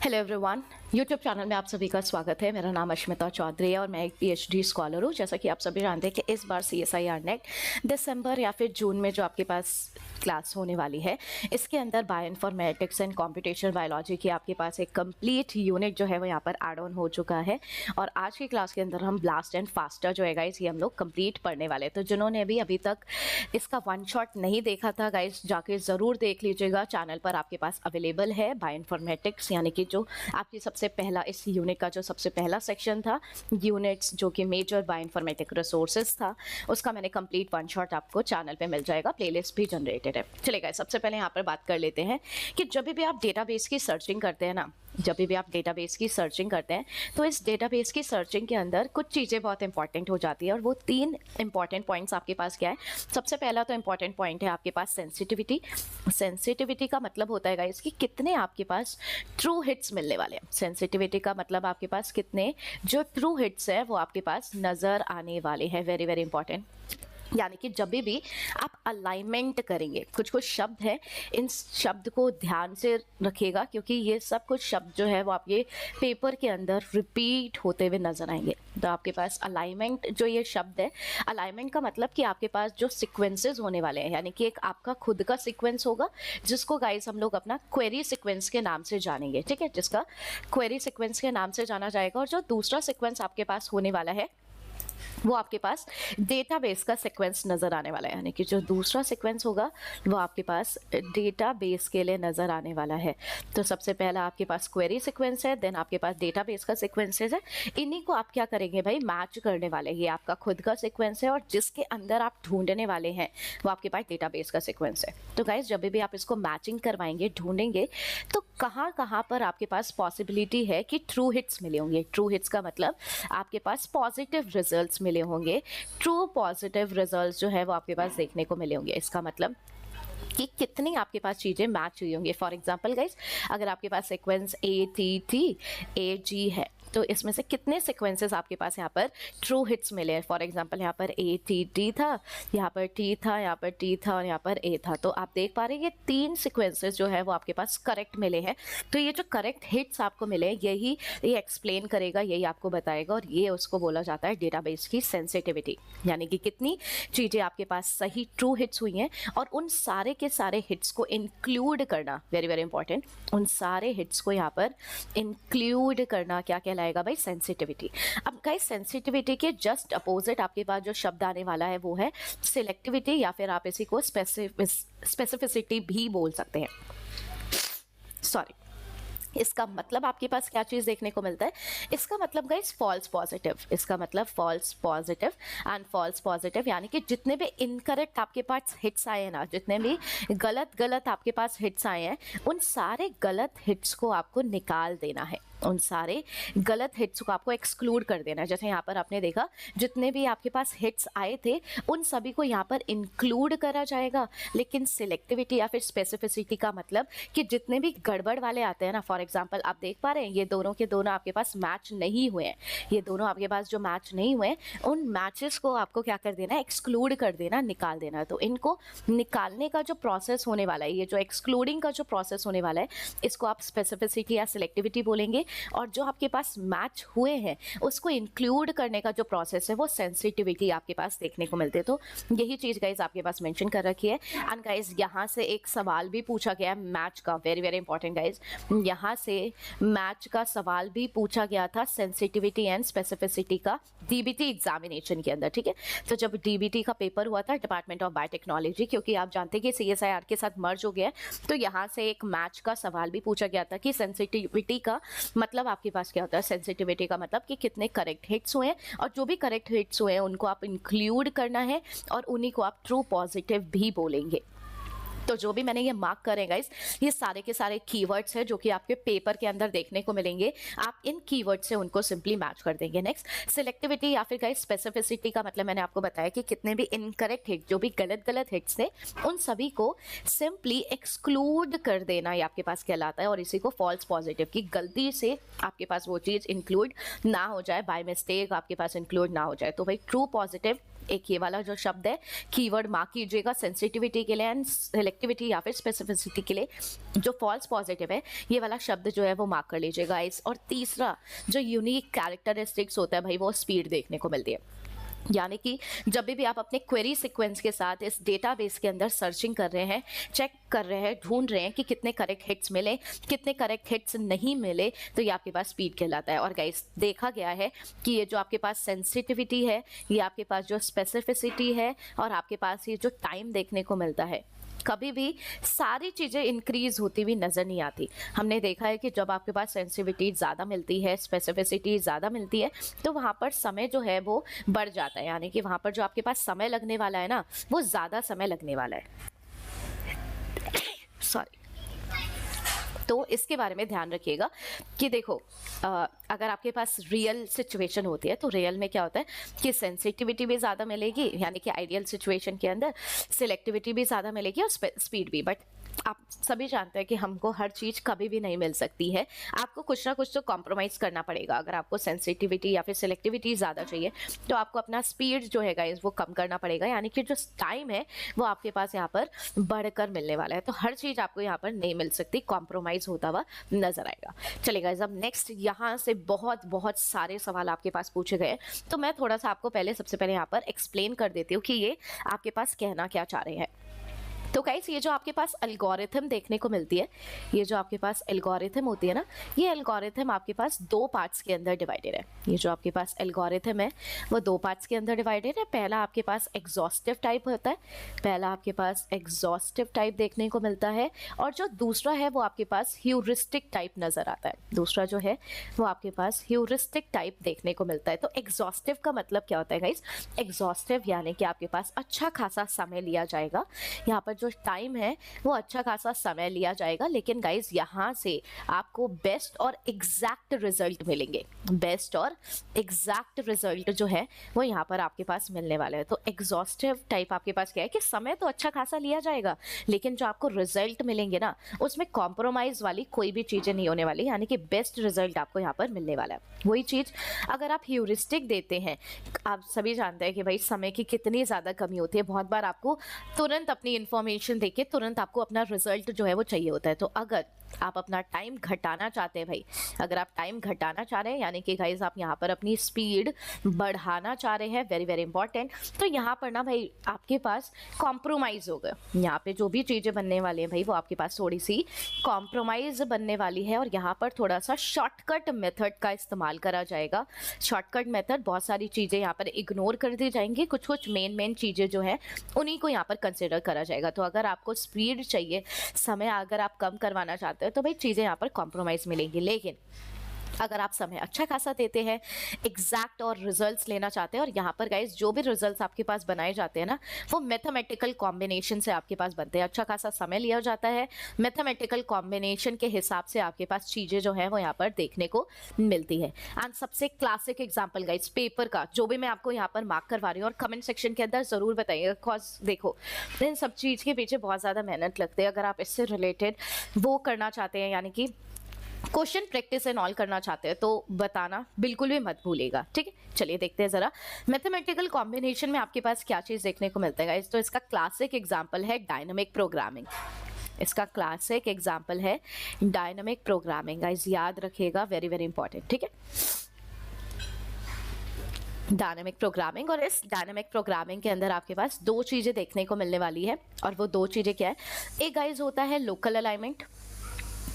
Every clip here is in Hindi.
हेलो एवरीवन, यूट्यूब चैनल में आप सभी का स्वागत है। मेरा नाम अश्मिता चौधरी है और मैं एक पीएचडी स्कॉलर हूँ। जैसा कि आप सभी जानते हैं कि इस बार CSIR नेट दिसंबर या फिर जून में जो आपके पास क्लास होने वाली है, इसके अंदर बायोइन्फॉर्मेटिक्स एंड कंप्यूटेशनल बायोलॉजी की आपके पास एक कंप्लीट यूनिट जो है वो यहाँ पर ऐड ऑन हो चुका है। और आज की क्लास के अंदर हम ब्लास्ट एंड फास्टर जो है गाइस, ये हम लोग कंप्लीट पढ़ने वाले हैं। तो जिन्होंने भी अभी तक इसका वन शॉट नहीं देखा था गाइस, जाके ज़रूर देख लीजिएगा। चैनल पर आपके पास अवेलेबल है बायोइन्फॉर्मेटिक्स, यानी कि जो आपकी सबसे पहला इस यूनिट का जो सबसे पहला सेक्शन था, यूनिट्स जो कि मेजर बायोइन्फॉर्मेटिक रिसोर्सेज था, उसका मैंने कंप्लीट वन शॉट आपको चैनल पे मिल जाएगा। प्लेलिस्ट भी जनरेटेड है। चलेगा, सबसे पहले यहाँ पर बात कर लेते हैं कि जब भी आप डेटाबेस की सर्चिंग करते हैं ना, जब भी आप डेटाबेस की सर्चिंग करते हैं तो इस डेटाबेस की सर्चिंग के अंदर कुछ चीज़ें बहुत इंपॉर्टेंट हो जाती है। और वो 3 इंपॉर्टेंट पॉइंट्स आपके पास क्या है। सबसे पहला तो इंपॉर्टेंट पॉइंट है आपके पास सेंसिटिविटी। सेंसिटिविटी का मतलब होता है गाइस कि कितने आपके पास ट्रू हिट्स मिलने वाले हैं। सेंसिटिविटी का मतलब आपके पास कितने जो ट्रू हिट्स है वो आपके पास नज़र आने वाले हैं। Very very important. यानी कि जब भी आप अलाइनमेंट करेंगे, कुछ कुछ शब्द है, इन शब्द को ध्यान से रखिएगा क्योंकि ये सब कुछ शब्द जो है वो आपके पेपर के अंदर रिपीट होते हुए नजर आएंगे। तो आपके पास अलाइनमेंट जो ये शब्द है, अलाइनमेंट का मतलब कि आपके पास जो सीक्वेंसेस होने वाले हैं, यानी कि एक आपका खुद का सीक्वेंस होगा जिसको गाइस हम लोग अपना क्वेरी सीक्वेंस के नाम से जानेंगे। ठीक है, जिसका क्वेरी सीक्वेंस के नाम से जाना जाएगा। और जो दूसरा सीक्वेंस आपके पास होने वाला है वो आपके पास डेटाबेस का सीक्वेंस नज़र आने वाला है। यानी कि जो दूसरा सीक्वेंस होगा वो आपके पास डेटाबेस के लिए नज़र आने वाला है। तो सबसे पहला आपके पास क्वेरी सीक्वेंस है, देन आपके पास डेटाबेस का सीक्वेंसेस है। इन्हीं को आप क्या करेंगे भाई, मैच करने वाले। ये आपका खुद का सीक्वेंस है और जिसके अंदर आप ढूंढने वाले हैं वो आपके पास डेटाबेस का सीक्वेंस है। तो गाइस, जब भी आप इसको मैचिंग करवाएंगे, ढूंढेंगे, तो कहाँ कहाँ पर आपके पास पॉसिबिलिटी है कि ट्रू हिट्स मिले होंगे। ट्रू हिट्स का मतलब आपके पास पॉजिटिव रिजल्ट्स मिले होंगे। ट्रू पॉजिटिव रिजल्ट्स जो है वो आपके पास देखने को मिले होंगे। इसका मतलब कि कितनी आपके पास चीज़ें मैच हुई होंगी। फॉर एग्जांपल गाइस, अगर आपके पास सीक्वेंस AT AG है तो इसमें से कितने सीक्वेंसेस आपके पास यहाँ पर ट्रू हिट्स मिले हैं। फॉर एग्जांपल यहाँ पर ATT था, यहाँ पर T था, यहाँ पर T था और यहाँ पर A था। तो आप देख पा रहे हैं ये 3 सीक्वेंसेस जो है वो आपके पास करेक्ट मिले हैं। तो ये जो करेक्ट हिट्स आपको मिले हैं यही ये एक्सप्लेन करेगा, यही आपको बताएगा। और ये उसको बोला जाता है डेटाबेस की सेंसिटिविटी, यानी कि कितनी चीज़ें आपके पास सही ट्रू हिट्स हुई हैं और उन सारे के सारे हिट्स को इंक्लूड करना। वेरी वेरी इंपॉर्टेंट, उन सारे हिट्स को यहाँ पर इंक्लूड करना क्या कहलाएगा भाई, सेंसिटिविटी। अब गाइस, सेंसिटिविटी के जस्ट अपोजिट आपके पास जो शब्द आने वाला है वो है सिलेक्टिविटी, या फिर आप इसी को स्पेसिफिसिटी भी बोल सकते हैं। सॉरी, इसका मतलब आपके पास क्या चीज़ देखने को मिलता है। इसका मतलब गाइस फॉल्स पॉजिटिव। इसका मतलब false positive and false positive, यानी कि जितने भी इनकरेक्ट आपके पास हिट्स आए हैं ना, जितने भी गलत आपके पास हिट्स आए हैं, उन सारे गलत हिट्स को आपको निकाल देना है। उन सारे गलत हिट्स को आपको एक्सक्लूड कर देना है। जैसे यहाँ पर आपने देखा जितने भी आपके पास हिट्स आए थे उन सभी को यहाँ पर इंक्लूड करा जाएगा। लेकिन सिलेक्टिविटी या फिर स्पेसिफिसिटी का मतलब कि जितने भी गड़बड़ वाले आते हैं ना, फॉर एग्जांपल आप देख पा रहे हैं ये दोनों के दोनों आपके पास मैच नहीं हुए हैं। ये दोनों आपके पास जो मैच नहीं हुए उन मैचेस को आपको क्या कर देना है, एक्सक्लूड कर देना, निकाल देना। तो इनको निकालने का जो प्रोसेस होने वाला है, ये जो एक्सक्लूडिंग का जो प्रोसेस होने वाला है, इसको आप स्पेसिफिसिटी या सिलेक्टिविटी बोलेंगे। और जो आपके पास मैच हुए हैं उसको इंक्लूड करने का जो प्रोसेस है वो सेंसिटिविटी आपके पास देखने को मिलते हैं। तो यही चीज़ गाइज आपके पास मेंशन कर रखी है। एंड गाइज, यहाँ से एक सवाल भी पूछा गया मैच का। वेरी वेरी इंपॉर्टेंट गाइज, यहाँ से मैच का सवाल भी पूछा गया था सेंसिटिविटी एंड स्पेसिफिसिटी का DBT एग्जामिनेशन के अंदर। ठीक है, तो जब DBT का पेपर हुआ था डिपार्टमेंट ऑफ बायोटेक्नोलॉजी, क्योंकि आप जानते हैं कि CSIR के साथ मर्ज हो गया है, तो यहाँ से एक मैच का सवाल भी पूछा गया था कि सेंसिटिविटी का मतलब आपके पास क्या होता है। सेंसिटिविटी का मतलब कि कितने करेक्ट हिट्स हुए हैं और जो भी करेक्ट हिट्स हुए हैं उनको आप इंक्लूड करना है और उन्हीं को आप ट्रू पॉजिटिव भी बोलेंगे। तो जो भी मैंने ये मार्क करे गाइस, ये सारे के सारे कीवर्ड्स हैं जो कि आपके पेपर के अंदर देखने को मिलेंगे। आप इन कीवर्ड से उनको सिंपली मैच कर देंगे। नेक्स्ट, सिलेक्टिविटी या फिर गाइस स्पेसिफिसिटी का मतलब मैंने आपको बताया कि कितने भी इनकरेक्ट हिट, जो भी गलत हिट्स थे, उन सभी को सिंपली एक्सक्लूड कर देना ये आपके पास कहलाता है। और इसी को फॉल्स पॉजिटिव, की गलती से आपके पास वो चीज़ इंक्लूड ना हो जाए, बाय मिस्टेक आपके पास इंक्लूड ना हो जाए। तो भाई ट्रू पॉजिटिव एक ये वाला जो शब्द है कीवर्ड मार्क कीजिएगा सेंसिटिविटी के लिए एंड सिलेक्टिविटी या फिर स्पेसिफिसिटी के लिए। जो फॉल्स पॉजिटिव है ये वाला शब्द जो है वो मार्क कर लीजिएगा गाइस। और तीसरा जो यूनिक कैरेक्टरिस्टिक्स होता है भाई वो स्पीड देखने को मिलती है। यानी कि जब भी आप अपने क्वेरी सीक्वेंस के साथ इस डेटाबेस के अंदर सर्चिंग कर रहे हैं, चेक कर रहे हैं, ढूंढ रहे हैं कि कितने करेक्ट हिट्स मिले, कितने करेक्ट हिट्स नहीं मिले, तो ये आपके पास स्पीड कहलाता है। और गाइस देखा गया है कि ये जो आपके पास सेंसिटिविटी है, ये आपके पास जो स्पेसिफिसिटी है और आपके पास ये जो टाइम देखने को मिलता है, कभी भी सारी चीज़ें इंक्रीज होती हुई नज़र नहीं आती। हमने देखा है कि जब आपके पास सेंसिटिविटी ज़्यादा मिलती है, स्पेसिफिसिटी ज़्यादा मिलती है, तो वहाँ पर समय जो है वो बढ़ जाता है। यानी कि वहाँ पर जो आपके पास समय लगने वाला है ना, वो ज़्यादा समय लगने वाला है। सॉरी। तो इसके बारे में ध्यान रखिएगा कि देखो अगर आपके पास रियल सिचुएशन होती है तो रियल में क्या होता है कि सेंसिटिविटी भी ज़्यादा मिलेगी, यानी कि आइडियल सिचुएशन के अंदर सिलेक्टिविटी भी ज़्यादा मिलेगी और स्पीड भी। बट आप सभी जानते हैं कि हमको हर चीज़ कभी भी नहीं मिल सकती है, आपको कुछ ना कुछ तो कॉम्प्रोमाइज़ करना पड़ेगा। अगर आपको सेंसिटिविटी या फिर सिलेक्टिविटी ज़्यादा चाहिए तो आपको अपना स्पीड जो है गाइस वो कम करना पड़ेगा, यानी कि जो टाइम है वो आपके पास यहाँ पर बढ़कर मिलने वाला है। तो हर चीज़ आपको यहाँ पर नहीं मिल सकती, कॉम्प्रोमाइज़ होता हुआ नजर आएगा। चलिए गाइस, अब नेक्स्ट यहाँ से बहुत बहुत सारे सवाल आपके पास पूछे गए, तो मैं थोड़ा सा आपको सबसे पहले यहाँ पर एक्सप्लेन कर देती हूँ कि ये आपके पास कहना क्या चाह रहे हैं। तो गाइस ये जो आपके पास एल्गोरिथम देखने को मिलती है, ये जो आपके पास एल्गोरिथम होती है ना, ये एल्गोरिथम आपके पास दो पार्ट्स के अंदर डिवाइडेड है। ये जो आपके पास एल्गोरिथम है वो दो पार्ट्स के अंदर डिवाइडेड है। पहला आपके पास एग्जॉस्टिव टाइप होता है, पहला आपके पास एग्जॉस्टिव टाइप देखने को मिलता है, और जो दूसरा है वो आपके पास ह्यूरिस्टिक टाइप नजर आता है। दूसरा जो है वो आपके पास ह्यूरिस्टिक टाइप देखने को मिलता है। तो एग्जॉस्टिव का मतलब क्या होता है गाइस? एग्जॉस्टिव यानी कि आपके पास अच्छा खासा समय लिया जाएगा, यहाँ पर जो टाइम है वो अच्छा खासा समय लिया जाएगा, लेकिन गाइज यहाँ से आपको बेस्ट और एग्जैक्ट रिजल्ट मिलेंगे। बेस्ट और एग्जैक्ट रिजल्ट जो है वो यहाँ पर आपके पास मिलने वाला है। तो एग्जॉस्टिव टाइप आपके पास क्या है कि समय तो अच्छा खासा लिया जाएगा, लेकिन जो आपको रिजल्ट मिलेंगे ना उसमें कॉम्प्रोमाइज वाली कोई भी चीजें नहीं होने वाली, यानी कि बेस्ट रिजल्ट आपको यहाँ पर मिलने वाला है। वही चीज अगर आप ह्यूरिस्टिक देते हैं, आप सभी जानते हैं कि भाई समय की कितनी ज्यादा कमी होती है, बहुत बार आपको तुरंत अपनी इंफॉर्मेशन देके तुरंत आपको अपना रिजल्ट जो है वो चाहिए होता है। तो अगर आप अपना टाइम घटाना चाहते हैं भाई, अगर आप टाइम घटाना चाह रहे हैं यानी कि गाइज आप यहाँ पर अपनी स्पीड बढ़ाना चाह रहे हैं, वेरी वेरी इंपॉर्टेंट, तो यहाँ पर ना भाई आपके पास कॉम्प्रोमाइज होगा। यहाँ पे जो भी चीज़ें बनने वाली हैं भाई वो आपके पास थोड़ी सी कॉम्प्रोमाइज बनने वाली है, और यहाँ पर थोड़ा सा शॉर्टकट मेथड का इस्तेमाल करा जाएगा। शॉर्टकट मेथड, बहुत सारी चीज़ें यहाँ पर इग्नोर कर दी जाएंगी, कुछ कुछ मेन चीज़ें जो है उन्हीं को यहाँ पर कंसिडर करा जाएगा। तो अगर आपको स्पीड चाहिए, समय अगर आप कम करवाना चाहते हैं तो भाई चीजें यहाँ पर कॉम्प्रोमाइज मिलेंगी, लेकिन अगर आप समय अच्छा खासा देते हैं, एग्जैक्ट और रिजल्ट्स लेना चाहते हैं, और यहाँ पर गाइस जो भी रिजल्ट्स आपके पास बनाए जाते हैं ना वो मैथमेटिकल कॉम्बिनेशन से आपके पास बनते हैं। अच्छा खासा समय लिया जाता है, मैथमेटिकल कॉम्बिनेशन के हिसाब से आपके पास चीजें जो है वो यहाँ पर देखने को मिलती है। एंड सबसे क्लासिक एग्जाम्पल गाइस पेपर का, जो भी मैं आपको यहाँ पर मार्क करवा रही हूँ, और कमेंट सेक्शन के अंदर जरूर बताइएगा, बिकॉज देखो इन सब चीज के पीछे बहुत ज्यादा मेहनत लगती है। अगर आप इससे रिलेटेड वो करना चाहते हैं, यानी कि क्वेश्चन प्रैक्टिस एंड ऑल करना चाहते हैं, तो बताना बिल्कुल भी मत भूलिएगा, ठीक है। चलिए देखते हैं जरा मैथमेटिकल कॉम्बिनेशन में आपके पास क्या चीज देखने को मिलता है गाइस। तो इसका क्लासिक एग्जांपल है डायनामिक प्रोग्रामिंग। इसका क्लासिक एग्जांपल है डायनामिक प्रोग्रामिंग गाइस, याद रखिएगा, वेरी वेरी इंपॉर्टेंट, ठीक है। डायनामिक प्रोग्रामिंग, और इस डायनामिक प्रोग्रामिंग के अंदर आपके पास दो चीजें देखने को मिलने वाली है, और वो दो चीजें क्या है? एक गाइस होता है लोकल अलाइनमेंट,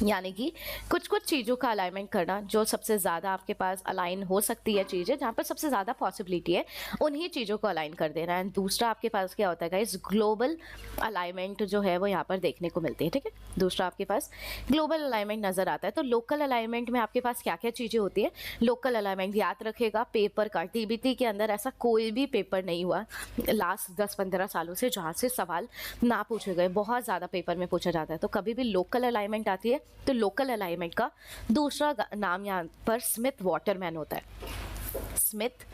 यानी कि कुछ कुछ चीज़ों का अलाइनमेंट करना, जो सबसे ज़्यादा आपके पास अलाइन हो सकती है चीज़ें, जहाँ पर सबसे ज़्यादा पॉसिबिलिटी है उन्हीं चीज़ों को अलाइन कर देना। एंड दूसरा आपके पास क्या होता है गाइस? ग्लोबल अलाइनमेंट जो है वो यहाँ पर देखने को मिलती है, ठीक है। दूसरा आपके पास ग्लोबल अलाइनमेंट नज़र आता है। तो लोकल अलाइनमेंट में आपके पास क्या क्या चीज़ें होती है? लोकल अलाइनमेंट याद रखेगा, पेपर का टीबीटी के अंदर ऐसा कोई भी पेपर नहीं हुआ लास्ट 10-15 सालों से जहाँ से सवाल ना पूछे गए, बहुत ज़्यादा पेपर में पूछा जाता है। तो कभी भी लोकल अलाइनमेंट आती है तो लोकल अलाइनमेंट का दूसरा नाम यहाँ पर स्मिथ वाटरमैन होता है। स्मिथ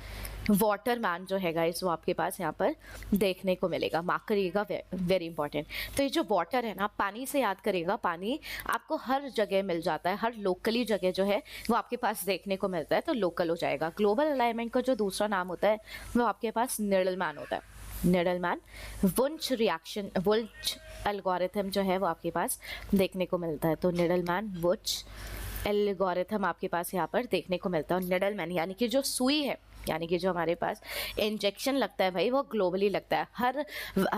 वाटर मैन जो है गाइस वो आपके पास यहाँ पर देखने को मिलेगा, मार्क करिएगा, वेरी इंपॉर्टेंट। तो ये जो वाटर है ना, पानी से याद करिएगा, पानी आपको हर जगह मिल जाता है, हर लोकली जगह जो है वो आपके पास देखने को मिलता है, तो लोकल हो जाएगा। ग्लोबल अलाइनमेंट का जो दूसरा नाम होता है वो आपके पास निडल मैन होता है, निडल मैन। वुंच रिएक्शन, वुंच एल्गोरिथम जो है वो आपके पास देखने को मिलता है, तो निडल मैन वुंच एल्गोरिथम आपके पास यहाँ पर देखने को मिलता है। और निडल मैन यानी कि जो सुई है, यानी कि जो हमारे पास इंजेक्शन लगता है भाई, वो ग्लोबली लगता है, हर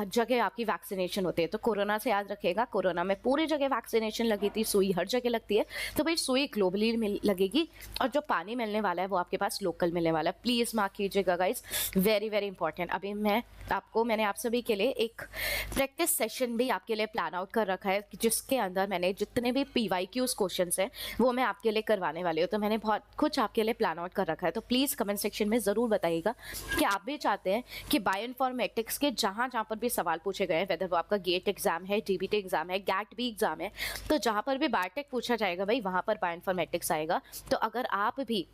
जगह आपकी वैक्सीनेशन होती है। तो कोरोना से याद रखिएगा, कोरोना में पूरी जगह वैक्सीनेशन लगी थी, सुई हर जगह लगती है, तो भाई सुई ग्लोबली लगेगी। और जो पानी मिलने वाला है वो आपके पास लोकल मिलने वाला है, प्लीज़ मार्क कीजिएगा गाइस, वेरी वेरी इंपॉर्टेंट। अभी मैंने आप सभी के लिए एक प्रैक्टिस सेशन भी आपके लिए प्लान आउट कर रखा है, जिसके अंदर मैंने जितने भी PYQs क्वेश्चन हैं वो मैं आपके लिए करवाने वाली हूँ। तो मैंने बहुत कुछ आपके लिए प्लान आउट कर रखा है, तो प्लीज़ कमेंट सेक्शन में ज़रूर बताइएगा कि आप भी चाहते हैं कि बायोइन्फॉर्मेटिक्स के जहाँ पर भी सवाल पूछे गए, वेदर वो आपका गेट एग्जाम है, DBT एग्जाम है, गैट भी एग्जाम है, तो जहाँ पर भी बायोटेक पूछा जाएगा भाई वहाँ पर बायोइन्फॉर्मेटिक्स आएगा। तो अगर आप भी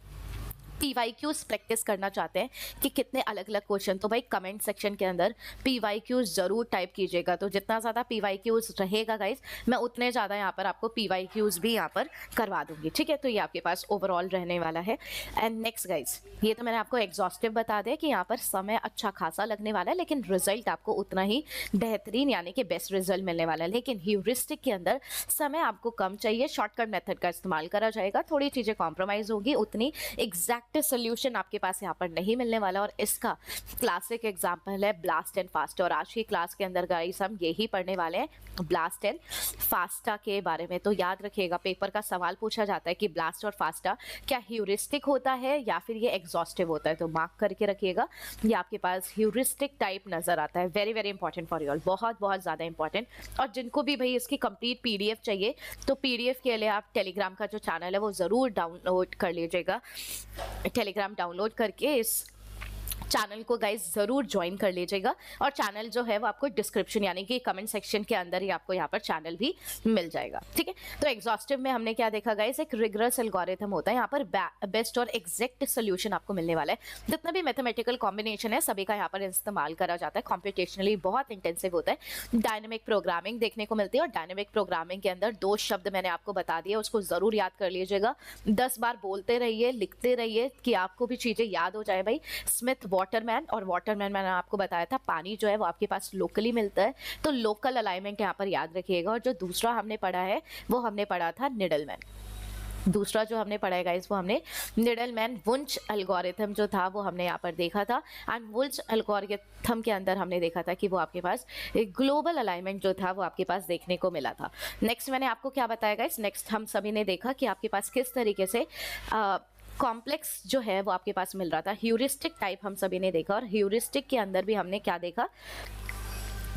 PYQs प्रैक्टिस करना चाहते हैं कि कितने अलग अलग क्वेश्चन, तो भाई कमेंट सेक्शन के अंदर PYQs ज़रूर टाइप कीजिएगा। तो जितना ज़्यादा PYQs रहेगा गाइस, मैं उतने ज़्यादा यहाँ पर आपको PYQs भी यहाँ पर करवा दूंगी, ठीक है। तो ये आपके पास ओवरऑल रहने वाला है। एंड नेक्स्ट गाइस, ये तो मैंने आपको एग्जॉस्टिव बता दिया कि यहाँ पर समय अच्छा खासा लगने वाला है, लेकिन रिजल्ट आपको उतना ही बेहतरीन यानी कि बेस्ट रिजल्ट मिलने वाला है। लेकिन ह्यूरिस्टिक के अंदर समय आपको कम चाहिए, शॉर्टकट मेथड का इस्तेमाल करा जाएगा, थोड़ी चीज़ें कॉम्प्रोमाइज़ होगी, उतनी एग्जैक्ट सोल्यूशन आपके पास यहाँ पर नहीं मिलने वाला। और इसका क्लासिक एग्जांपल है ब्लास्ट एंड फास्टा। और आज की क्लास के अंदर गाइस हम यही पढ़ने वाले हैं, ब्लास्ट एंड फास्टा के बारे में। तो याद रखिएगा, पेपर का सवाल पूछा जाता है कि ब्लास्ट और फास्टा क्या ह्यूरिस्टिक होता है या फिर ये एग्जॉस्टिव होता है, तो मार्क करके रखिएगा, ये आपके पास ह्यूरिस्टिक टाइप नजर आता है। Very very important for you all, बहुत बहुत ज़्यादा इंपॉर्टेंट। और जिनको भी भाई इसकी कंप्लीट PDF चाहिए, तो PDF के लिए आप टेलीग्राम का जो चैनल है वो ज़रूर डाउनलोड कर लीजिएगा। टेलीग्राम डाउनलोड करके इस चैनल को गाइस ज़रूर ज्वाइन कर लीजिएगा। और चैनल जो है वो आपको डिस्क्रिप्शन यानी कि कमेंट सेक्शन के अंदर ही आपको यहाँ पर चैनल भी मिल जाएगा, ठीक है। तो एग्जॉस्टिव में हमने क्या देखा गाइस, एक रिगरस एल्गोरिथम होता है, यहाँ पर बेस्ट और एग्जैक्ट सोल्यूशन आपको मिलने वाला है। जितना भी मैथमेटिकल कॉम्बिनेशन है सभी का यहाँ पर इस्तेमाल करा जाता है, कॉम्पिटिशनली बहुत इंटेंसिव होता है। डायनेमिक प्रोग्रामिंग देखने को मिलती है, और डायनेमिक प्रोग्रामिंग के अंदर 2 शब्द मैंने आपको बता दिया, उसको ज़रूर याद कर लीजिएगा। 10 बार बोलते रहिए, लिखते रहिए कि आपको भी चीज़ें याद हो जाए भाई। स्मिथ वाटरमैन, और वाटरमैन मैंने आपको बताया था पानी जो है वो आपके पास लोकली मिलता है, तो लोकल अलाइनमेंट यहाँ पर याद रखिएगा। और जो दूसरा हमने पढ़ा है वो हमने पढ़ा था निडलमैन। दूसरा जो हमने पढ़ा है गाइस वो हमने निडलमैन वुंच एल्गोरिथम जो था वो हमने यहाँ पर देखा था। एंड वुंच एल्गोरिथम के अंदर हमने देखा था कि वो आपके पास एक ग्लोबल अलाइनमेंट जो था वो आपके पास देखने को मिला था। नेक्स्ट मैंने आपको क्या बताया गाइस, नेक्स्ट हम सभी ने देखा कि आपके पास किस तरीके से कॉम्प्लेक्स जो है वो आपके पास मिल रहा था। ह्यूरिस्टिक टाइप हम सभी ने देखा, और ह्यूरिस्टिक के अंदर भी हमने क्या देखा,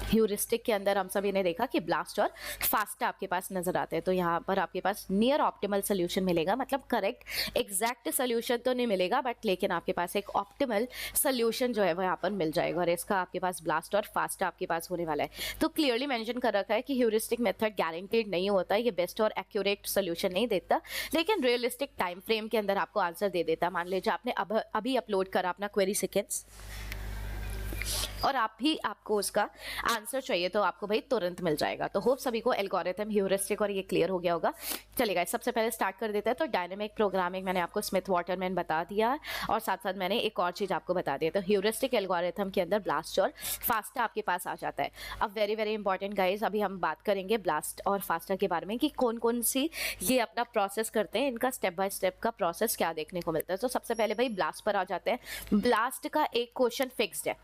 ह्यूरिस्टिक के अंदर हम सभी ने देखा कि ब्लास्ट और फास्टा आपके पास नजर आते हैं। तो यहाँ पर आपके पास नियर ऑप्टिमल सोल्यूशन मिलेगा, मतलब करेक्ट एग्जैक्ट सोल्यूशन तो नहीं मिलेगा, बट लेकिन आपके पास एक ऑप्टिमल सोल्यूशन जो है वो यहाँ पर मिल जाएगा। और इसका आपके पास ब्लास्ट और फास्टा आपके पास होने वाला है। तो क्लियरली मेंशन कर रखा है कि ह्यूरिस्टिक मेथड गारंटीड नहीं होता, ये बेस्ट और एक्यूरेट सोल्यूशन नहीं देता, लेकिन रियलिस्टिक टाइम फ्रेम के अंदर आपको आंसर दे देता। मान लीजिए आपने अभी अपलोड करा अपना क्वेरी सीक्वेंस, और आपको उसका आंसर चाहिए, तो आपको भाई तुरंत मिल जाएगा। तो होप सभी को एल्गोरिथम, ह्यूरिस्टिक और ये क्लियर हो गया होगा। चलिए सबसे पहले स्टार्ट कर देते हैं। तो डायनेमिक प्रोग्रामिंग मैंने आपको स्मिथ वाटरमैन बता दिया, और साथ साथ मैंने एक और चीज़ आपको बता दी। तो ह्यूरिस्टिक एल्गोरिथम के अंदर ब्लास्ट और फास्टा आपके पास आ जाता है। अब वेरी वेरी इंपॉर्टेंट गाइज, अभी हम बात करेंगे ब्लास्ट और फास्टा के बारे में कि कौन कौन सी ये अपना प्रोसेस करते हैं, इनका स्टेप बाय स्टेप का प्रोसेस क्या देखने को मिलता है। तो सबसे पहले भाई ब्लास्ट पर आ जाते हैं। ब्लास्ट का एक क्वेश्चन फिक्स्ड है,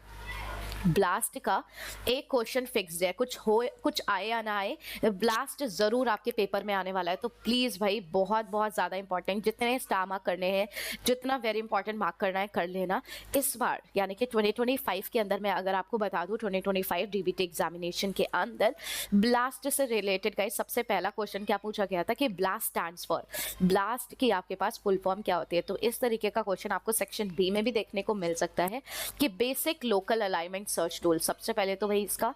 ब्लास्ट का एक क्वेश्चन फिक्स्ड है, कुछ आए या ना आए, ब्लास्ट जरूर आपके पेपर में आने वाला है। तो प्लीज भाई बहुत बहुत ज्यादा इंपॉर्टेंट, जितने स्टार मार्क करने हैं, जितना वेरी इंपॉर्टेंट मार्क करना है कर लेना इस बार, यानी कि 2025 के अंदर। मैं अगर आपको बता दूं 2025 DBT एग्जामिनेशन के अंदर ब्लास्ट से रिलेटेड गाइस सबसे पहला क्वेश्चन क्या पूछा गया था कि ब्लास्ट स्टैंड्स फॉर, ब्लास्ट की आपके पास फुल फॉर्म क्या होती है। तो इस तरीके का क्वेश्चन आपको सेक्शन B में भी देखने को मिल सकता है कि basic local alignment search tool. सबसे पहले तो भाई इसका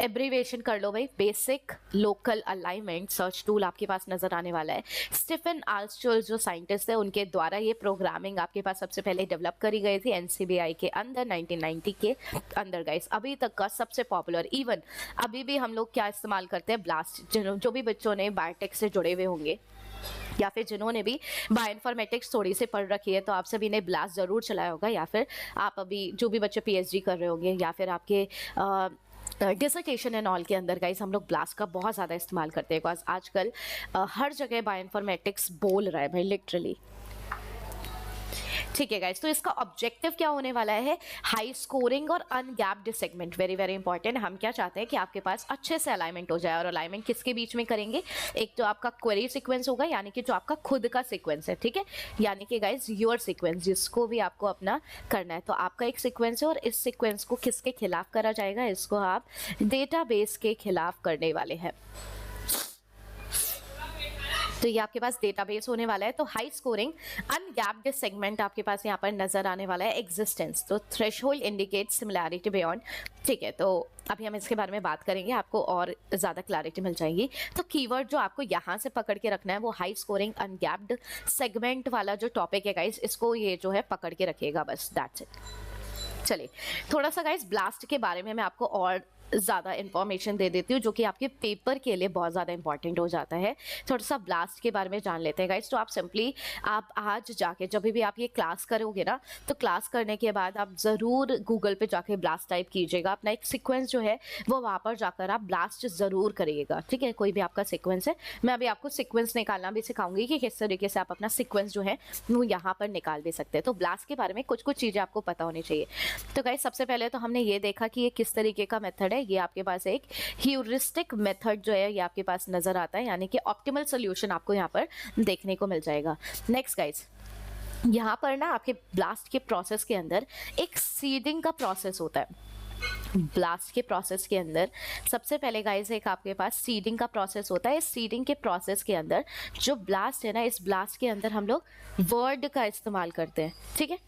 एब्रीवेशन कर लो भाई, basic local alignment search tool आपके पास नजर आने वाला है। स्टीफन आल्ट्शुलर जो साइंटिस्ट है उनके द्वारा ये प्रोग्रामिंग आपके पास सबसे पहले डेवलप करी गई थी एनसीबीआई के अंदर 1990 के अंदर गाइस। अभी तक का सबसे पॉपुलर, इवन अभी भी हम लोग क्या इस्तेमाल करते हैं, ब्लास्ट। जो भी बच्चों ने बायोटेक से जुड़े हुए होंगे या फिर जिन्होंने भी बायोइन्फॉर्मेटिक्स थोड़ी सी पढ़ रखी है तो आप सभी ने ब्लास्ट जरूर चलाया होगा, या फिर आप अभी जो भी बच्चे पीएचडी कर रहे होंगे या फिर आपके डिसर्टेशन एंड ऑल के अंदर गाइस हम लोग ब्लास्ट का बहुत ज़्यादा इस्तेमाल करते हैं। बिकॉज आजकल हर जगह बायोइन्फॉर्मेटिक्स बोल रहा है भाई, लिटरली। ठीक है गाइस, तो इसका ऑब्जेक्टिव क्या होने वाला है, हाई स्कोरिंग और अनगैप्ड सेगमेंट। Very very important. हम क्या चाहते हैं कि आपके पास अच्छे से अलाइनमेंट हो जाए, और अलाइनमेंट किसके बीच में करेंगे, एक तो आपका क्वेरी सीक्वेंस होगा, यानी कि जो आपका खुद का सीक्वेंस है, ठीक है, यानी कि गाइस योर सीक्वेंस जिसको भी आपको अपना करना है। तो आपका एक सीक्वेंस है और इस सीक्वेंस को किसके खिलाफ करा जाएगा, इसको आप डेटाबेस के खिलाफ करने वाले हैं। तो ये आपके पास डेटाबेस होने वाला है। तो हाई स्कोरिंग अनगैप्ड सेगमेंट आपके पास यहाँ पर नजर आने वाला है। एग्जिस्टेंस, तो थ्रेशोल्ड इंडिकेट सिमिलैरिटी बियॉन्ड। ठीक है, तो अभी हम इसके बारे में बात करेंगे, आपको और ज़्यादा क्लैरिटी मिल जाएगी। तो कीवर्ड जो आपको यहाँ से पकड़ के रखना है वो हाई स्कोरिंग अनगैप्ड सेगमेंट वाला जो टॉपिक है गाइस, इसको ये जो है पकड़ के रखिएगा, बस दैट्स इट। चलिए थोड़ा सा गाइस ब्लास्ट के बारे में मैं आपको और ज़्यादा इंफॉर्मेशन दे देती हूँ, जो कि आपके पेपर के लिए बहुत ज़्यादा इंपॉर्टेंट हो जाता है। थोड़ा सा ब्लास्ट के बारे में जान लेते हैं गाइस। तो आप सिंपली आप आज जाके जब भी आप ये क्लास करोगे ना, तो क्लास करने के बाद आप ज़रूर गूगल पे जाके ब्लास्ट टाइप कीजिएगा। अपना एक सीक्वेंस जो है वो वहाँ पर जाकर आप ब्लास्ट ज़रूर करिएगा, ठीक है। कोई भी आपका सीक्वेंस है, मैं अभी आपको सीक्वेंस निकालना भी सिखाऊंगी कि किस तरीके से आप अपना सीक्वेंस जो है वो यहाँ पर निकाल भी सकते हैं। तो ब्लास्ट के बारे में कुछ कुछ चीज़ें आपको पता होनी चाहिए। तो गाइस सबसे पहले तो हमने ये देखा कि ये किस तरीके का मेथड है। ये आपके पास एक ह्यूरिस्टिक मेथड जो है ये आपके पास नजर आता है, यानी कि ऑप्टिमल सोल्यूशन आपको यहाँ पर देखने को मिल जाएगा। नेक्स्ट गाइस, यहाँ पर ना आपके ब्लास्ट के प्रोसेस के अंदर एक सीडिंग का प्रोसेस होता है। ब्लास्ट के प्रोसेस के अंदर सबसे पहले गाइस एक आपके पास सीडिंग का प्रोसेस होता है। इस सीडिंग के प्रोसेस के अंदर जो ब्लास्ट है ना, इस ब्लास्ट के अंदर हम लोग वर्ड का इस्तेमाल करते हैं, ठीक है।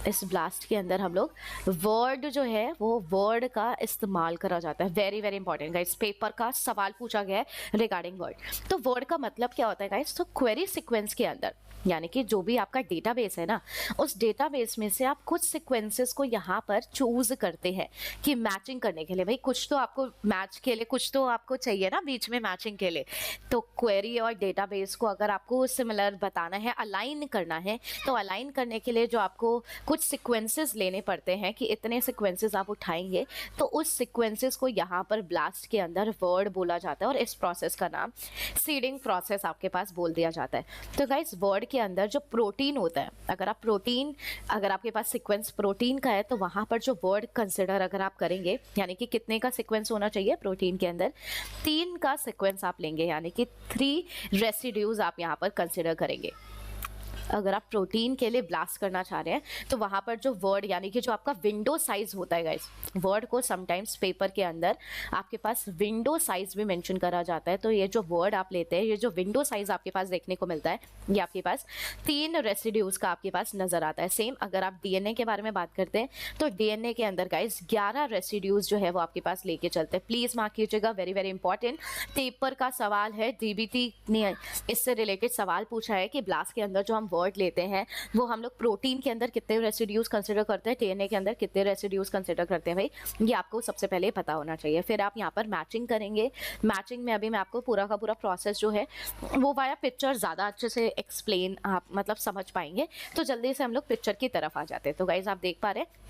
इस ब्लास्ट के अंदर हम लोग वर्ड जो है वो वर्ड का इस्तेमाल करा जाता है। Very very important guys, paper का सवाल पूछा गया है रिगार्डिंग वर्ड। तो वर्ड का मतलब क्या होता है गाइस, तो क्वेरी सीक्वेंस के अंदर, यानी कि जो भी आपका डेटाबेस है ना, उस डेटाबेस में से आप कुछ सीक्वेंसेस को यहाँ पर चूज करते हैं कि मैचिंग करने के लिए। भाई कुछ तो आपको मैच के लिए कुछ तो आपको चाहिए ना बीच में मैचिंग के लिए। तो क्वेरी और डेटाबेस को अगर आपको सिमिलर बताना है, अलाइन करना है, तो अलाइन करने के लिए जो आपको कुछ सीक्वेंसेस लेने पड़ते हैं कि इतने सीक्वेंसेस आप उठाएंगे, तो उस सीक्वेंसेस को यहाँ पर ब्लास्ट के अंदर वर्ड बोला जाता है, और इस प्रोसेस का नाम सीडिंग प्रोसेस आपके पास बोल दिया जाता है। तो गाइस वर्ड के अंदर जो प्रोटीन होता है, अगर आपके पास सीक्वेंस प्रोटीन का है, तो वहां पर जो वर्ड कंसिडर अगर आप करेंगे, यानी कि कितने का सीक्वेंस होना चाहिए प्रोटीन के अंदर, 3 का सीक्वेंस आप लेंगे, यानी कि 3 रेसिड्यूज आप यहाँ पर कंसिडर करेंगे। अगर आप प्रोटीन के लिए ब्लास्ट करना चाह रहे हैं तो वहाँ पर जो वर्ड, यानी कि जो आपका विंडो साइज होता है गाइस, वर्ड को समटाइम्स पेपर के अंदर आपके पास विंडो साइज भी मेंशन करा जाता है। तो ये जो वर्ड आप लेते हैं, ये जो विंडो साइज आपके पास देखने को मिलता है, ये आपके पास 3 रेसिड्यूज का आपके पास नजर आता है। सेम अगर आप डीएनए के बारे में बात करते हैं तो डीएनए के अंदर गाइस 11 रेसिड्यूज जो है वो आपके पास लेके चलते हैं। प्लीज मार्क कीजिएगा, वेरी वेरी इंपॉर्टेंट पेपर का सवाल है। डीबीटी ने इससे रिलेटेड सवाल पूछा है कि ब्लास्ट के अंदर जो हम वर्ड लेते हैं वो हम लोग प्रोटीन के अंदर कितने रेसिड्यूज कंसिडर करते हैं, डीएनए के अंदर कितने रेसिड्यूज कंसिडर करते हैं। भाई ये आपको सबसे पहले पता होना चाहिए। फिर आप यहाँ पर मैचिंग करेंगे। मैचिंग में अभी मैं आपको पूरा का पूरा प्रोसेस जो है वो वाया पिक्चर ज़्यादा अच्छे से एक्सप्लेन आप मतलब समझ पाएंगे। तो जल्दी से हम लोग पिक्चर की तरफ आ जाते हैं। तो गाइज आप देख पा रहे हैं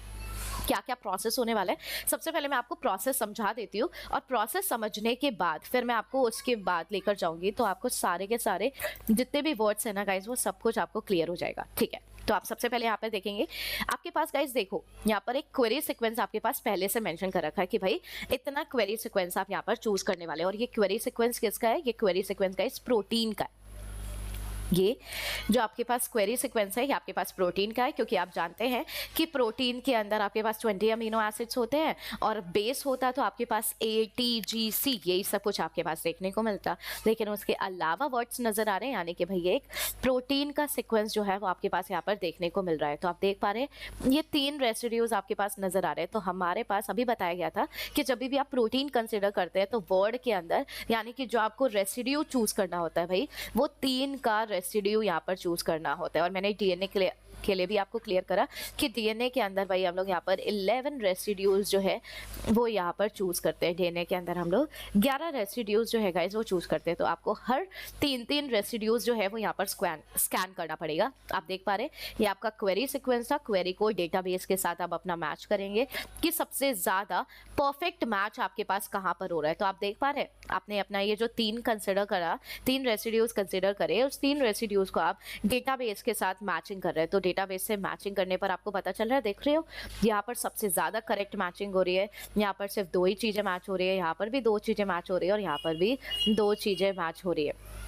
क्या क्या प्रोसेस होने वाला है। सबसे पहले मैं आपको प्रोसेस समझा देती हूँ, और प्रोसेस समझने के बाद फिर मैं आपको उसके बाद लेकर जाऊंगी, तो आपको सारे के सारे जितने भी वर्ड्स हैं ना गाइज वो सब कुछ आपको क्लियर हो जाएगा, ठीक है। तो आप सबसे पहले यहाँ पे देखेंगे आपके पास गाइज, देखो यहाँ पर एक क्वेरी सीक्वेंस आपके पास पहले से मेंशन कर रखा है कि भाई इतना क्वेरी सीक्वेंस आप यहाँ पर चूज करने वाले हैं। और ये क्वेरी सीक्वेंस किसका है, ये क्वेरी सीक्वेंस गाइज प्रोटीन का है। ये जो आपके पास क्वेरी सीक्वेंस है ये आपके पास प्रोटीन का है, क्योंकि आप जानते हैं कि प्रोटीन के अंदर आपके पास 20 अमीनो एसिड्स होते हैं और बेस होता तो आपके पास ATGC यही सब कुछ आपके पास देखने को मिलता, लेकिन उसके अलावा वर्ड्स नजर आ रहे हैं, यानी कि भाई एक प्रोटीन का सीक्वेंस जो है वो आपके पास यहाँ पर देखने को मिल रहा है। तो आप देख पा रहे हैं ये 3 रेसिड्यूज आपके पास नजर आ रहे हैं। तो हमारे पास अभी बताया गया था कि जब भी आप प्रोटीन कंसिडर करते हैं तो वर्ड के अंदर यानी कि जो आपको रेसिड्यू चूज करना होता है भाई वो 3 का रेसिड्यू यहाँ पर चूज करना होता है। और मैंने डीएनए के लिए भी आपको क्लियर करा कि डीएनए के अंदर भाई हम लोग यहाँ पर 11 रेसिड्यूज जो है वो यहाँ पर चूज करते हैं। डीएनए के अंदर हम लोग 11 रेसिड्यूज जो है गाइस वो चूज करते हैं। तो आपको हर 3 रेसिड्यूज जो है वो यहाँ पर स्कैन करना पड़ेगा। आप देख पा रहे हैं ये आपका क्वेरी सीक्वेंस था। क्वेरी को डेटाबेस के साथ आप अपना मैच करेंगे कि सबसे ज्यादा परफेक्ट मैच आपके पास कहाँ पर हो रहा है। तो आप देख पा रहे हैं आपने अपना ये जो 3 कंसिडर करा, 3 रेसिड्यूज कंसिडर करे, उस 3 रेसिड्यूज को आप डेटाबेस के साथ मैचिंग कर रहे हैं। तो डेटाबेस से मैचिंग करने पर आपको पता चल रहा है, देख रहे हो यहाँ पर सबसे ज्यादा करेक्ट मैचिंग हो रही है। यहाँ पर सिर्फ 2 ही चीजें मैच हो रही है, यहाँ पर भी 2 चीजें मैच हो रही है और यहाँ पर भी 2 चीजें मैच हो रही है।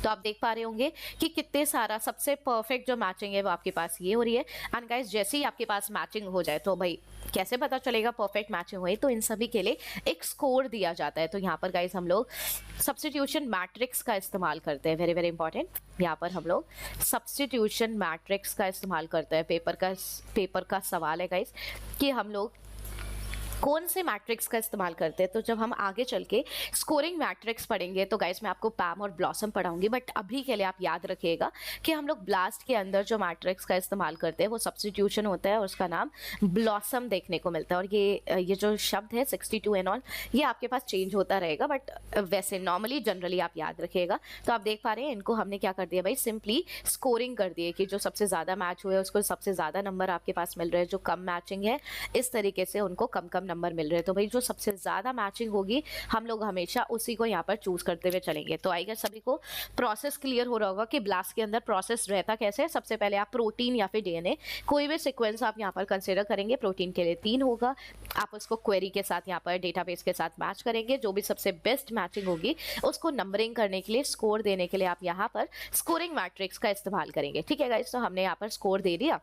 तो आप देख पा रहे होंगे कि कितने सारा सबसे परफेक्ट जो मैचिंग है वो आपके पास ये हो रही है। एंड गाइस जैसे ही आपके पास मैचिंग हो जाए तो भाई कैसे पता चलेगा परफेक्ट मैचिंग हुई, तो इन सभी के लिए एक स्कोर दिया जाता है। तो यहाँ पर गाइस हम लोग सब्स्टिट्यूशन मैट्रिक्स का इस्तेमाल करते हैं, वेरी वेरी इंपॉर्टेंट। यहाँ पर हम लोग सब्स्टिट्यूशन मैट्रिक्स का इस्तेमाल करते हैं। पेपर का सवाल है गाइस कि हम लोग कौन से मैट्रिक्स का इस्तेमाल करते हैं। तो जब हम आगे चल के स्कोरिंग मैट्रिक्स पढ़ेंगे तो गाइस मैं आपको पैम और ब्लॉसम पढ़ाऊंगी, बट अभी के लिए आप याद रखिएगा कि हम लोग ब्लास्ट के अंदर जो मैट्रिक्स का इस्तेमाल करते हैं वो सब्स्टिट्यूशन होता है और उसका नाम ब्लॉसम देखने को मिलता है। और ये जो शब्द है 62 एंड ऑल ये आपके पास चेंज होता रहेगा, बट वैसे नॉर्मली जनरली आप याद रखिएगा। तो आप देख पा रहे हैं इनको हमने क्या कर दिया भाई, सिंपली स्कोरिंग कर दिए कि जो सबसे ज्यादा मैच हुए उसको सबसे ज्यादा नंबर आपके पास मिल रहे हैं, जो कम मैचिंग है इस तरीके से उनको कम कम नंबर मिल रहे हैं। तो भाई जो सबसे ज्यादा मैचिंग होगी हम लोग हमेशा उसी को यहाँ पर चूज करते हुए चलेंगे। तो आई गेस सभी को प्रोसेस क्लियर हो रहा होगा कि ब्लास्ट के अंदर प्रोसेस रहता कैसे है। सबसे पहले आप प्रोटीन या फिर डीएनए कोई भी सीक्वेंस आप यहाँ पर कंसिडर करेंगे। प्रोटीन के लिए 3 होगा, आप उसको क्वेरी के साथ यहाँ पर डेटाबेस के साथ मैच करेंगे। जो भी सबसे बेस्ट मैचिंग होगी उसको नंबरिंग करने के लिए, स्कोर देने के लिए आप यहाँ पर स्कोरिंग मैट्रिक्स का इस्तेमाल करेंगे। ठीक है गाइस, तो हमने यहाँ पर स्कोर दे दिया।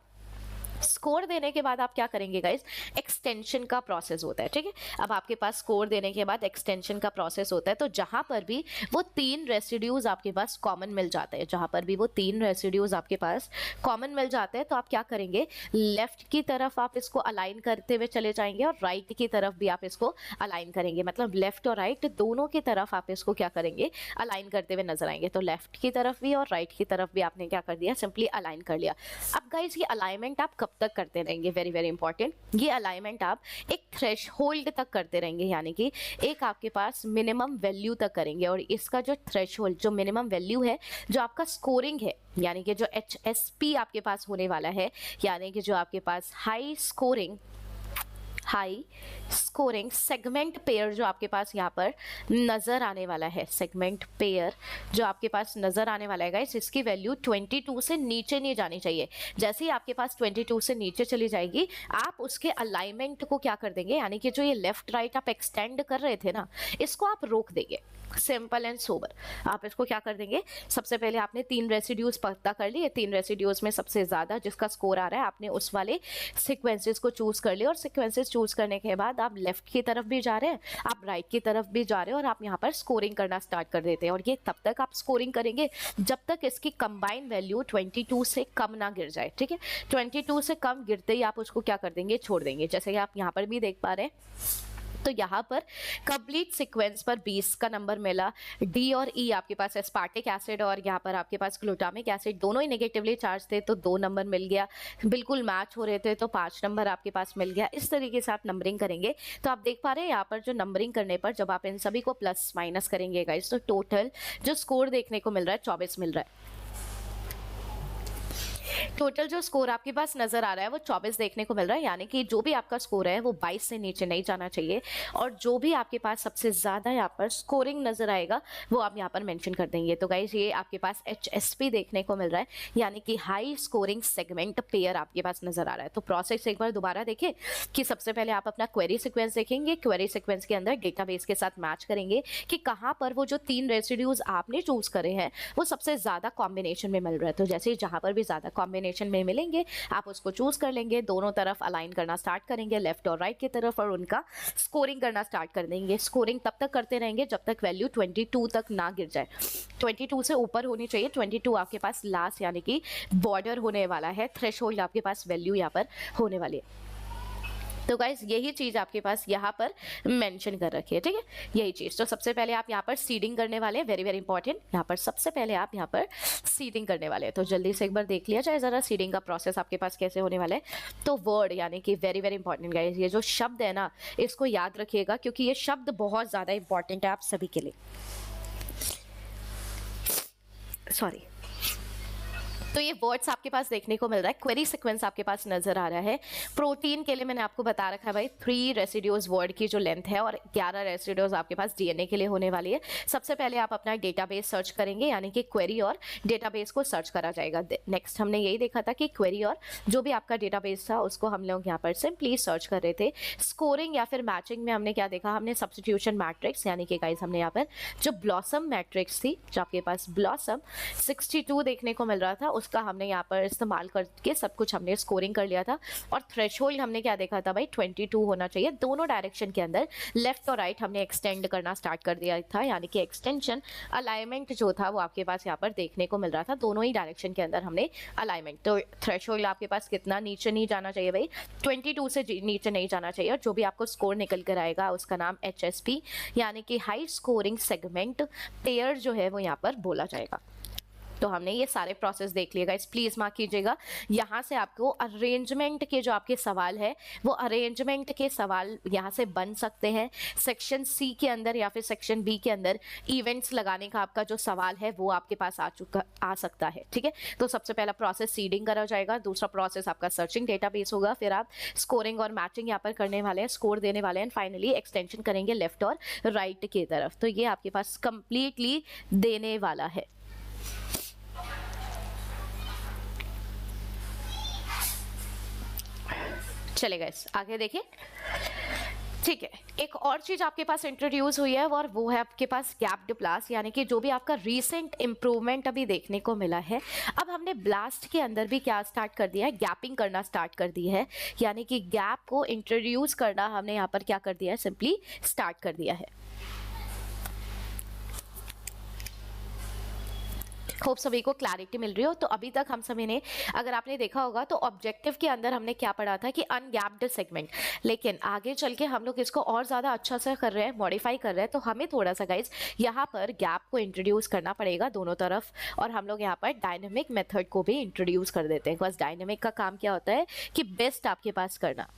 स्कोर देने के बाद आप क्या करेंगे गाइस, एक्सटेंशन का प्रोसेस होता है। ठीक है, अब आपके पास स्कोर देने के बाद एक्सटेंशन का प्रोसेस होता है। तो जहां पर भी वो 3 रेसिड्यूज आपके पास कॉमन मिल जाते हैं, जहां पर भी वो 3 रेसिड्यूज आपके पास कॉमन मिल जाते हैं तो आप क्या करेंगे, लेफ्ट की तरफ आप इसको अलाइन करते हुए चले जाएंगे और राइट की तरफ भी आप इसको अलाइन करेंगे। मतलब लेफ्ट और राइट दोनों की तरफ आप इसको क्या करेंगे, अलाइन करते हुए नजर आएंगे। तो लेफ्ट की तरफ भी और राइट की तरफ भी आपने क्या कर दिया, सिंपली अलाइन कर लिया। अब गाइस ये अलाइनमेंट आप कब तक करते रहेंगे, वेरी वेरी इंपॉर्टेंट, ये अलाइनमेंट आप एक थ्रेशहोल्ड तक करते रहेंगे, यानी कि एक आपके पास मिनिमम वैल्यू तक करेंगे। और इसका जो थ्रेशहोल्ड, जो मिनिमम वैल्यू है, जो आपका स्कोरिंग है, यानी कि जो HSP आपके पास होने वाला है, यानी कि जो आपके पास हाई स्कोरिंग सेगमेंट पेयर जो आपके पास यहाँ पर नजर आने वाला है, सेगमेंट पेयर जो आपके पास नजर आने वाला है गाइस, इसकी वैल्यू 22 से नीचे नहीं जानी चाहिए। जैसे ही आपके पास 22 से नीचे चली जाएगी आप उसके अलाइनमेंट को क्या कर देंगे, यानी कि जो ये लेफ्ट राइट आप एक्सटेंड कर रहे थे ना, इसको आप रोक देंगे। सिंपल एंड सोबर, आप इसको क्या कर देंगे, सबसे पहले आपने 3 रेसिड्यूज पता कर लिए, 3 रेसिड्यूज में सबसे ज्यादा जिसका स्कोर आ रहा है आपने उस वाले सीक्वेंसेस को चूज कर लिया। और सीक्वेंसेस चूज करने के बाद आप लेफ्ट की तरफ भी जा रहे हैं, आप राइट की तरफ भी जा रहे हैं और आप यहाँ पर स्कोरिंग करना स्टार्ट कर देते हैं। और ये तब तक आप स्कोरिंग करेंगे जब तक इसकी कंबाइंड वैल्यू 22 से कम ना गिर जाए। ठीक है, 22 से कम गिरते ही आप उसको क्या कर देंगे, छोड़ देंगे। जैसे कि आप यहाँ पर भी देख पा रहे हैं, तो यहाँ पर कंप्लीट सीक्वेंस पर 20 का नंबर मिला। डी और ई आपके पास एस्पार्टिक एसिड और यहाँ पर आपके पास ग्लूटामिक एसिड दोनों ही नेगेटिवली चार्ज थे, तो 2 नंबर मिल गया। बिल्कुल मैच हो रहे थे तो 5 नंबर आपके पास मिल गया। इस तरीके से आप नंबरिंग करेंगे। तो आप देख पा रहे हैं यहाँ पर जो नंबरिंग करने पर जब आप इन सभी को प्लस माइनस करेंगे गाइस, तो टोटल जो स्कोर देखने को मिल रहा है 24 मिल रहा है। टोटल जो स्कोर आपके पास नजर आ रहा है वो 24 देखने को मिल रहा है, यानी कि जो भी आपका स्कोर है वो 22 से नीचे नहीं जाना चाहिए, और जो भी आपके पास सबसे ज्यादा यहाँ पर स्कोरिंग नजर आएगा वो आप यहाँ पर मेंशन कर देंगे। तो गाइस ये आपके पास HSP देखने को मिल रहा है, यानी कि हाई स्कोरिंग सेगमेंट पेयर आपके पास नजर आ रहा है। तो प्रोसेस एक बार दोबारा देखिए कि सबसे पहले आप अपना क्वेरी सीक्वेंस देखेंगे, क्वेरी सीक्वेंस के अंदर डेटाबेस के साथ मैच करेंगे कि कहाँ पर वो जो 3 रेसिड्यूज आपने चूज करे हैं वो सबसे ज्यादा कॉम्बिनेशन में मिल रहा है। तो जैसे ही जहां पर भी ज्यादा कॉम्बिनेशन में मिलेंगे आप उसको चूज कर लेंगे, दोनों तरफ अलाइन करना स्टार्ट करेंगे, लेफ्ट और राइट की तरफ, और उनका स्कोरिंग करना स्टार्ट कर देंगे। स्कोरिंग तब तक करते रहेंगे जब तक वैल्यू 22 तक ना गिर जाए। 22 से ऊपर होनी चाहिए, 22 आपके पास लास्ट यानी कि बॉर्डर होने वाला है, थ्रेशोल्ड आपके पास वैल्यू यहाँ पर होने वाली है। तो गाइज यही चीज आपके पास यहाँ पर मेंशन कर रखी है, ठीक है, यही चीज। तो सबसे पहले आप यहाँ पर सीडिंग करने वाले हैं, वेरी वेरी इंपॉर्टेंट। यहाँ पर सबसे पहले आप यहाँ पर सीडिंग करने वाले हैं, तो जल्दी से एक बार देख लिया जाए जरा सीडिंग का प्रोसेस आपके पास कैसे होने वाला है। तो वर्ड यानी कि वेरी वेरी इंपॉर्टेंट गाइज, ये जो शब्द है ना इसको याद रखिएगा क्योंकि ये शब्द बहुत ज्यादा इंपॉर्टेंट है आप सभी के लिए। सॉरी, तो ये वर्ड्स आपके पास देखने को मिल रहा है, क्वेरी सीक्वेंस आपके पास नजर आ रहा है। प्रोटीन के लिए मैंने आपको बता रखा है भाई 3 रेसिड्यूज वर्ड की जो लेंथ है, और 11 रेसिड्यूज आपके पास DNA के लिए होने वाली है। सबसे पहले आप अपना डेटाबेस सर्च करेंगे, यानी कि क्वेरी और डेटाबेस को सर्च करा जाएगा। नेक्स्ट हमने यही देखा था कि क्वेरी और जो भी आपका डेटाबेस था उसको हम लोग यहाँ पर सिंपली सर्च कर रहे थे। स्कोरिंग या फिर मैचिंग में हमने क्या देखा, हमने सब्स्टिट्यूशन मैट्रिक्स यानी कि गाइस हमने यहाँ पर जो ब्लॉसम मैट्रिक्स थी, जो आपके पास ब्लॉसम 62 देखने को मिल रहा था, उसका हमने यहाँ पर इस्तेमाल करके सब कुछ हमने स्कोरिंग कर लिया था। और थ्रेशोल्ड हमने क्या देखा था भाई 22 होना चाहिए, दोनों डायरेक्शन के अंदर लेफ्ट और राइट हमने एक्सटेंड करना स्टार्ट कर दिया था, यानी कि एक्सटेंशन अलाइनमेंट जो था वो आपके पास यहाँ पर देखने को मिल रहा था, दोनों ही डायरेक्शन के अंदर हमने अलाइनमेंट। तो थ्रेशोल्ड आपके पास कितना नीचे नहीं जाना चाहिए भाई, 22 से नीचे नहीं जाना चाहिए, और जो भी आपको स्कोर निकल कर आएगा उसका नाम HSP यानी कि हाई स्कोरिंग सेगमेंट पेयर जो है वो यहाँ पर बोला जाएगा। तो हमने ये सारे प्रोसेस देख लिए गाइस, प्लीज मार्क कीजिएगा। यहाँ से आपको अरेंजमेंट के जो आपके सवाल है वो अरेंजमेंट के सवाल यहाँ से बन सकते हैं। सेक्शन C के अंदर या फिर सेक्शन B के अंदर इवेंट्स लगाने का आपका जो सवाल है वो आपके पास आ सकता है, ठीक है। तो सबसे पहला प्रोसेस सीडिंग करा जाएगा, दूसरा प्रोसेस आपका सर्चिंग डेटाबेस होगा, फिर आप स्कोरिंग और मैचिंग यहाँ पर करने वाले हैं, स्कोर देने वाले हैं, फाइनली एक्सटेंशन करेंगे लेफ्ट और राइट की तरफ। तो ये आपके पास कंप्लीटली देने वाला है। चलेगा, इस आगे देखिए, ठीक है। एक और चीज आपके पास इंट्रोड्यूस हुई है और वो है आपके पास गैप्ड ब्लास्ट, यानी कि जो भी आपका रीसेंट इंप्रूवमेंट अभी देखने को मिला है। अब हमने ब्लास्ट के अंदर भी क्या स्टार्ट कर दिया है, गैपिंग करना स्टार्ट कर दी है, यानी कि गैप को इंट्रोड्यूस करना हमने यहाँ पर क्या कर दिया है, सिंपली स्टार्ट कर दिया है। होप सभी को क्लैरिटी मिल रही हो। तो अभी तक हम सभी ने, अगर आपने देखा होगा तो ऑब्जेक्टिव के अंदर हमने क्या पढ़ा था कि अनगैप्ड सेगमेंट, लेकिन आगे चल के हम लोग इसको और ज़्यादा अच्छा से कर रहे हैं, मॉडिफाई कर रहे हैं। तो हमें थोड़ा सा गाइज यहाँ पर गैप को इंट्रोड्यूस करना पड़ेगा दोनों तरफ, और हम लोग यहाँ पर डायनेमिक मेथड को भी इंट्रोड्यूस कर देते हैं। बस डायनेमिक का काम क्या होता है कि बेस्ट आपके पास करना,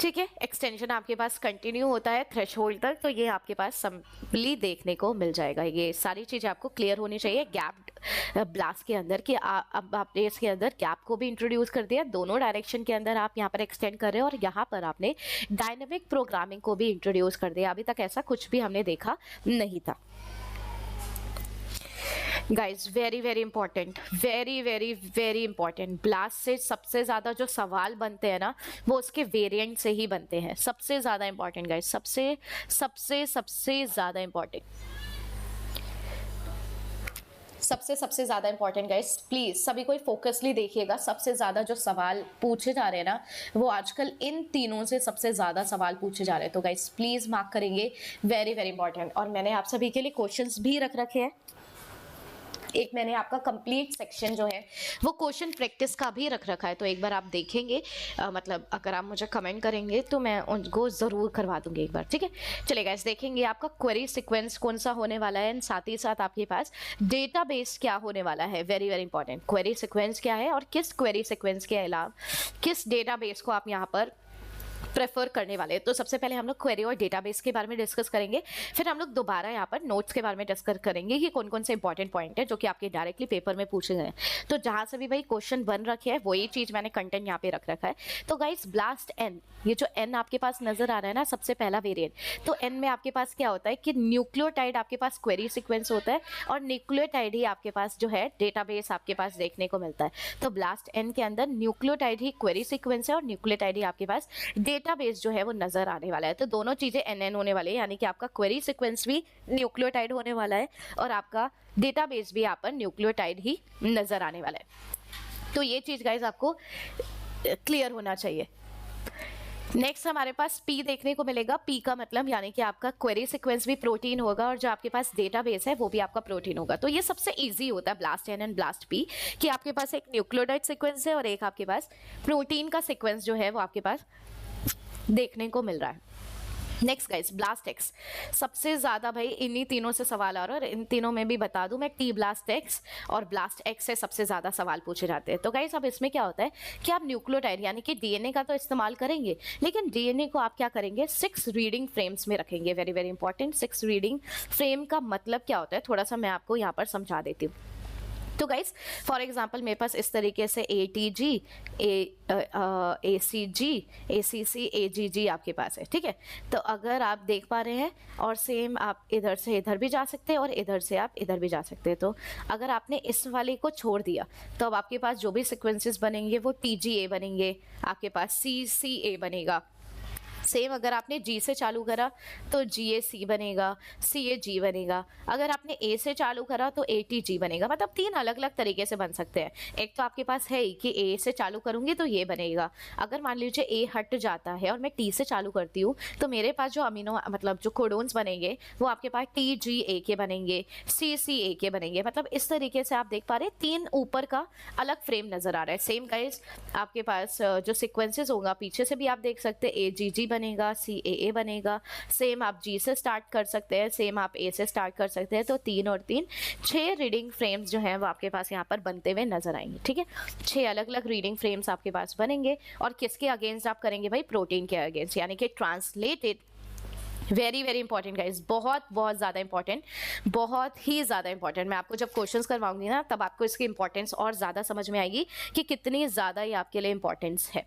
ठीक है। एक्सटेंशन आपके पास कंटिन्यू होता है थ्रेशोल्ड तक, तो ये आपके पास सिंपली देखने को मिल जाएगा। ये सारी चीज़ें आपको क्लियर होनी चाहिए गैप ब्लास्ट के अंदर कि अब आपने इसके अंदर गैप को भी इंट्रोड्यूस कर दिया, दोनों डायरेक्शन के अंदर आप यहाँ पर एक्सटेंड कर रहे हैं, और यहाँ पर आपने डायनेमिक प्रोग्रामिंग को भी इंट्रोड्यूस कर दिया। अभी तक ऐसा कुछ भी हमने देखा नहीं था guys. Very very important, very very very important. Blast से सबसे ज्यादा जो सवाल बनते हैं ना वो उसके वेरिएंट से ही बनते हैं। सबसे ज्यादा इंपॉर्टेंट गाइज, सबसे सबसे सबसे ज्यादा इंपॉर्टेंट, सबसे ज्यादा इंपॉर्टेंट गाइस। प्लीज सभी कोई फोकसली देखिएगा। सबसे ज्यादा जो सवाल पूछे जा रहे हैं ना वो आजकल इन तीनों से सबसे ज्यादा सवाल पूछे जा रहे हैं। तो गाइस प्लीज मार्क करेंगे, वेरी वेरी इंपॉर्टेंट। और मैंने आप सभी के लिए क्वेश्चंस भी रख रखे हैं। एक मैंने आपका कंप्लीट सेक्शन जो है वो क्वेश्चन प्रैक्टिस का भी रख रखा है, तो एक बार आप देखेंगे, मतलब अगर आप मुझे कमेंट करेंगे तो मैं उनको ज़रूर करवा दूंगी एक बार, ठीक है। चलेगा, इस देखेंगे आपका क्वेरी सीक्वेंस कौन सा होने वाला है, साथ ही साथ आपके पास डेटाबेस क्या होने वाला है। Very very important, query sequence क्या है और किस क्वेरी सीक्वेंस के अलावा किस डेटाबेस को आप यहाँ पर प्रेफर करने वाले हैं। तो सबसे पहले हम लोग क्वेरी और डेटाबेस के बारे में डिस्कस करेंगे, फिर हम लोग दोबारा यहाँ पर नोट्स के बारे में डिस्कस करेंगे कि कौन कौन से इंपॉर्टेंट पॉइंट है जो कि आपके डायरेक्टली पेपर में पूछे गए हैं। तो जहाँ से भी भाई क्वेश्चन बन रखे हैं वही चीज मैंने कंटेंट यहाँ पे रख रखा है। तो गाइस ब्लास्ट एन, ये जो एन आपके पास नजर आ रहा है ना, सबसे पहला वेरिएंट, तो एन में आपके पास क्या होता है कि न्यूक्लियोटाइड आपके पास क्वेरी सीक्वेंस होता है और न्यूक्लियोटाइड ही आपके पास जो है डेटाबेस आपके पास देखने को मिलता है। तो ब्लास्ट एन के अंदर न्यूक्लियोटाइड ही क्वेरी सीक्वेंस है और न्यूक्लियोटाइड ही आपके पास डेटाबेस जो है वो नजर आने वाला है। तो दोनों चीजें एन होने वाली है, यानी कि आपका क्वेरी सीक्वेंस भी न्यूक्लियोटाइड होने वाला है और आपका डेटाबेस भी यहाँ पर न्यूक्लियोटाइड ही नजर आने वाला है। तो ये चीज गाइज आपको क्लियर होना चाहिए। नेक्स्ट हमारे पास पी देखने को मिलेगा। पी का मतलब यानी कि आपका क्वेरी सीक्वेंस भी प्रोटीन होगा और जो आपके पास डेटाबेस है वो भी आपका प्रोटीन होगा। तो ये सबसे इजी होता है blast N and blast P कि आपके पास एक न्यूक्लियोटाइड सीक्वेंस है और एक आपके पास प्रोटीन का सीक्वेंस जो है वो आपके पास देखने को मिल रहा है। नेक्स्ट गाइस ब्लास्ट एक्स, सबसे ज्यादा भाई इन्हीं तीनों से सवाल आ रहा है और इन तीनों में भी बता दूं मैं, टी ब्लास्ट एक्स और ब्लास्ट एक्स से सबसे ज्यादा सवाल पूछे जाते हैं। तो गाइस अब इसमें क्या होता है कि आप न्यूक्लियोटाइड यानी कि डीएनए का तो इस्तेमाल करेंगे, लेकिन डीएनए को आप क्या करेंगे 6 रीडिंग फ्रेम्स में रखेंगे। Very very important, 6 reading frame का मतलब क्या होता है थोड़ा सा मैं आपको यहाँ पर समझा देती हूँ। तो गाइस फॉर एग्जांपल मेरे पास इस तरीके से ATG, ACG, ACC, AGG आपके पास है, ठीक है। तो अगर आप देख पा रहे हैं और सेम आप इधर से इधर भी जा सकते हैं और इधर से आप इधर भी जा सकते हैं। तो अगर आपने इस वाले को छोड़ दिया तो अब आपके पास जो भी सीक्वेंसेस बनेंगे वो TGA बनेंगे, आपके पास CCA बनेगा। सेम अगर आपने G से चालू करा तो GAC बनेगा, CAG बनेगा। अगर आपने A से चालू करा तो ATG बनेगा। मतलब 3 अलग अलग तरीके से बन सकते हैं। एक तो आपके पास है ही कि A से चालू करूंगी तो ये बनेगा। अगर मान लीजिए A हट जाता है और मैं T से चालू करती हूँ तो मेरे पास जो अमीनो मतलब जो कोडोन्स बनेंगे वो आपके पास TGA के बनेंगे, CCA के बनेंगे। मतलब इस तरीके से आप देख पा रहे हैं 3 ऊपर का अलग फ्रेम नजर आ रहा है। सेम गाइस आपके पास जो सीक्वेंसेस होगा पीछे से भी आप देख सकते हैं, AGG बनेगा, CAA बनेगा। सेम आप G से स्टार्ट कर सकते हैं, सेम आप A से स्टार्ट कर सकते हैं। तो 3 और 3 6 रीडिंग फ्रेम्स जो हैं वो आपके पास यहाँ पर बनते हुए नजर आएंगे, ठीक है। 6 अलग अलग रीडिंग फ्रेम्स आपके पास बनेंगे और किसके अगेंस्ट आप करेंगे भाई, प्रोटीन के अगेंस्ट, यानी कि translated. Very very important guys, बहुत बहुत ज़्यादा इंपॉर्टेंट, बहुत ही ज़्यादा इंपॉर्टेंट। मैं आपको जब क्वेश्चंस करवाऊंगी ना तब आपको इसकी इंपॉर्टेंस और ज़्यादा समझ में आएगी कि कितनी ज़्यादा ये आपके लिए इंपॉर्टेंस है।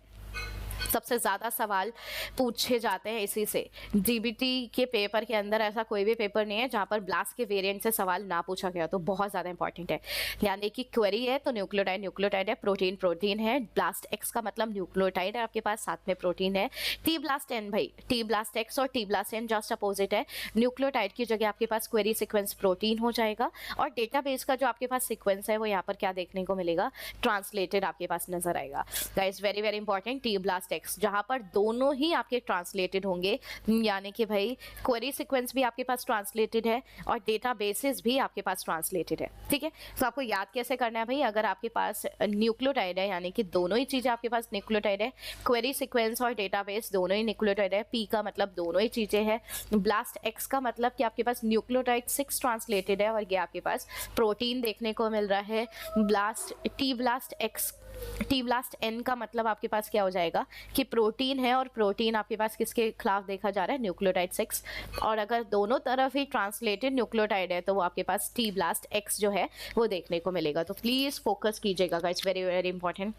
सबसे ज़्यादा सवाल पूछे जाते हैं इसी से। डीबीटी के पेपर के अंदर ऐसा कोई भी पेपर नहीं है जहाँ पर ब्लास्ट के वेरिएंट से सवाल ना पूछा गया। तो बहुत ज़्यादा इंपॉर्टेंट है। यानी कि क्वेरी है तो न्यूक्लियोटाइड न्यूक्लियोटाइड है, प्रोटीन प्रोटीन है। ब्लास्ट एक्स का मतलब न्यूक्लियोटाइड है आपके पास, साथ में प्रोटीन है। टी ब्लास्ट एन भाई, टी ब्लास्ट एक्स और T blast N just opposite है। न्यूक्लियोटाइड की जगह आपके पास क्वेरी सीक्वेंस प्रोटीन हो जाएगा और डेटाबेस का जो आपके पास सीक्वेंस है वो यहाँ पर क्या देखने को मिलेगा, ट्रांसलेटेड आपके पास नजर आएगा। Guys very very important, T blast x जहां पर दोनों ही आपके ट्रांसलेटेड होंगे, यानी कि भाई क्वेरी सीक्वेंस भी आपके पास ट्रांसलेटेड है और डेटाबेसेस भी आपके पास ट्रांसलेटेड है, ठीक है। तो आपको याद कैसे करना है भाई, अगर आपके पास न्यूक्लियोटाइड है यानी कि दोनों ही चीजें आपके पास न्यूक्लियोटाइड है, क्वेरी सीक्वेंस और डेटाबेस दोनों ही न्यूक्लियोटाइड है। पी का मतलब दोनों ही चीजें हैं। ब्लास्ट एक्स का मतलब कि आपके पास न्यूक्लियोटाइड 6 ट्रांसलेटेड है और ये आपके पास प्रोटीन देखने को मिल रहा है। T blast X, T blast N का मतलब आपके पास क्या हो जाएगा कि प्रोटीन है और प्रोटीन आपके पास किसके खिलाफ देखा जा रहा है, न्यूक्लियोटाइड 6। और अगर दोनों तरफ ही ट्रांसलेटेड न्यूक्लियोटाइड है तो वो आपके पास टी ब्लास्ट एक्स जो है वो देखने को मिलेगा। तो प्लीज फोकस कीजिएगा गाइस, वेरी वेरी इंपॉर्टेंट।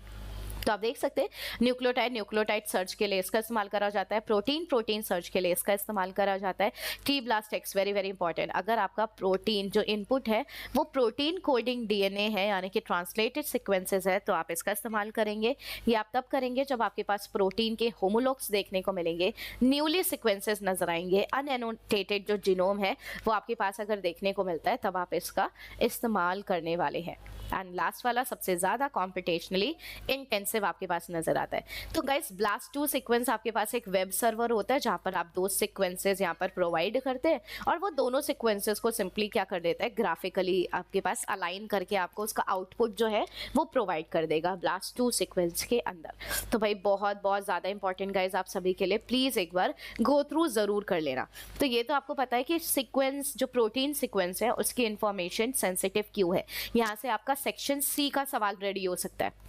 तो आप देख सकते हैं न्यूक्लियोटाइड न्यूक्लियोटाइड सर्च के लिए इसका इस्तेमाल करा जाता है, प्रोटीन प्रोटीन सर्च के लिए इसका इस्तेमाल करा जाता है। T blast x very very important, अगर आपका प्रोटीन जो इनपुट है वो प्रोटीन कोडिंग डीएनए है यानी कि ट्रांसलेटेड सीक्वेंसेस है तो आप इसका इस्तेमाल करेंगे। ये आप तब करेंगे जब आपके पास प्रोटीन के होमोलॉग्स देखने को मिलेंगे, न्यूली सीक्वेंसेस नजर आएंगे, अनएनोटेटेड जो जीनोम है वो आपके पास अगर देखने को मिलता है तब आप इसका इस्तेमाल करने वाले हैं। एंड लास्ट वाला सबसे ज्यादा कॉम्पिटिशनली इंटेंसिव आपके पास नजर आता है। तो गाइस BLAST2 सीक्वेंस आपके पास एक वेब सर्वर होता है जहां पर आप 2 सीक्वेंसेस यहां पर प्रोवाइड करते हैं और वो दोनों सीक्वेंसेस को सिंपली क्या कर देता है, ग्राफिकली आपके पास अलाइन करके आपको उसका आउटपुट जो है वो प्रोवाइड कर देगा BLAST2 सीक्वेंस के अंदर। तो भाई बहुत बहुत ज्यादा इंपॉर्टेंट गाइस आप सभी के लिए, प्लीज एक बार गो थ्रू जरूर कर लेना। तो ये तो आपको पता है कि सीक्वेंस जो प्रोटीन सीक्वेंस है उसकी इंफॉर्मेशन सेंसिटिव क्यों है। यहाँ से आपका सेक्शन सी का सवाल रेडी हो सकता है।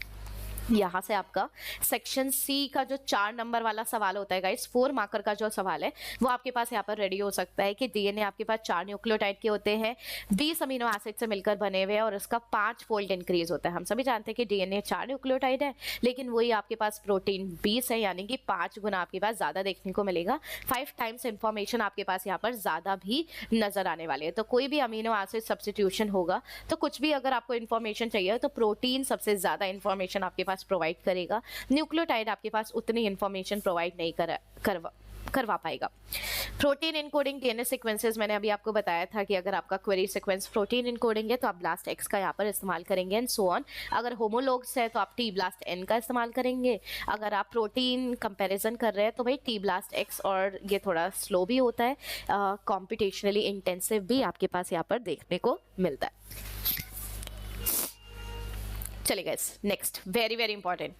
यहाँ से आपका सेक्शन सी का जो 4 नंबर वाला सवाल होता है गाइस, 4 मार्कर का जो सवाल है वो आपके पास यहाँ पर रेडी हो सकता है कि डीएनए आपके पास 4 न्यूक्लियोटाइड के होते हैं, 20 अमीनो एसिड से मिलकर बने हुए हैं और उसका 5 फोल्ड इंक्रीज होता है। हम सभी जानते हैं कि डीएनए 4 न्यूक्लियोटाइड है, लेकिन वही आपके पास प्रोटीन 20 है, यानी कि 5 गुना आपके पास ज्यादा देखने को मिलेगा। 5 टाइम्स इंफॉर्मेशन आपके पास यहाँ पर ज्यादा भी नजर आने वाले है। तो कोई भी अमीनो एसिड सब्स्टिट्यूशन होगा तो कुछ भी अगर आपको इन्फॉर्मेशन चाहिए तो प्रोटीन सबसे ज्यादा इन्फॉर्मेशन आपके पास प्रोवाइड करेगा, न्यूक्लियोटाइड आपके पास उतनी इंफॉर्मेशन प्रोवाइड नहीं करवा पाएगा। प्रोटीन इनकोडिंग डीएनए सीक्वेंसेस, मैंने अभी आपको बताया था कि अगर आपका क्वेरी सीक्वेंस प्रोटीन इनकोडिंग है तो आप ब्लास्ट एक्स का यहाँ पर इस्तेमाल करेंगे एंड सो ऑन। अगर होमोलॉग्स है तो आप टी ब्लास्ट एन का इस्तेमाल करेंगे। अगर आप प्रोटीन कंपैरिजन कर रहे हैं तो भाई टी ब्लास्ट एक्स, और ये थोड़ा स्लो भी होता है, कॉम्पिटिशनली इंटेंसिव भी आपके पास यहाँ पर देखने को मिलता है। चलिए guys, next very very important,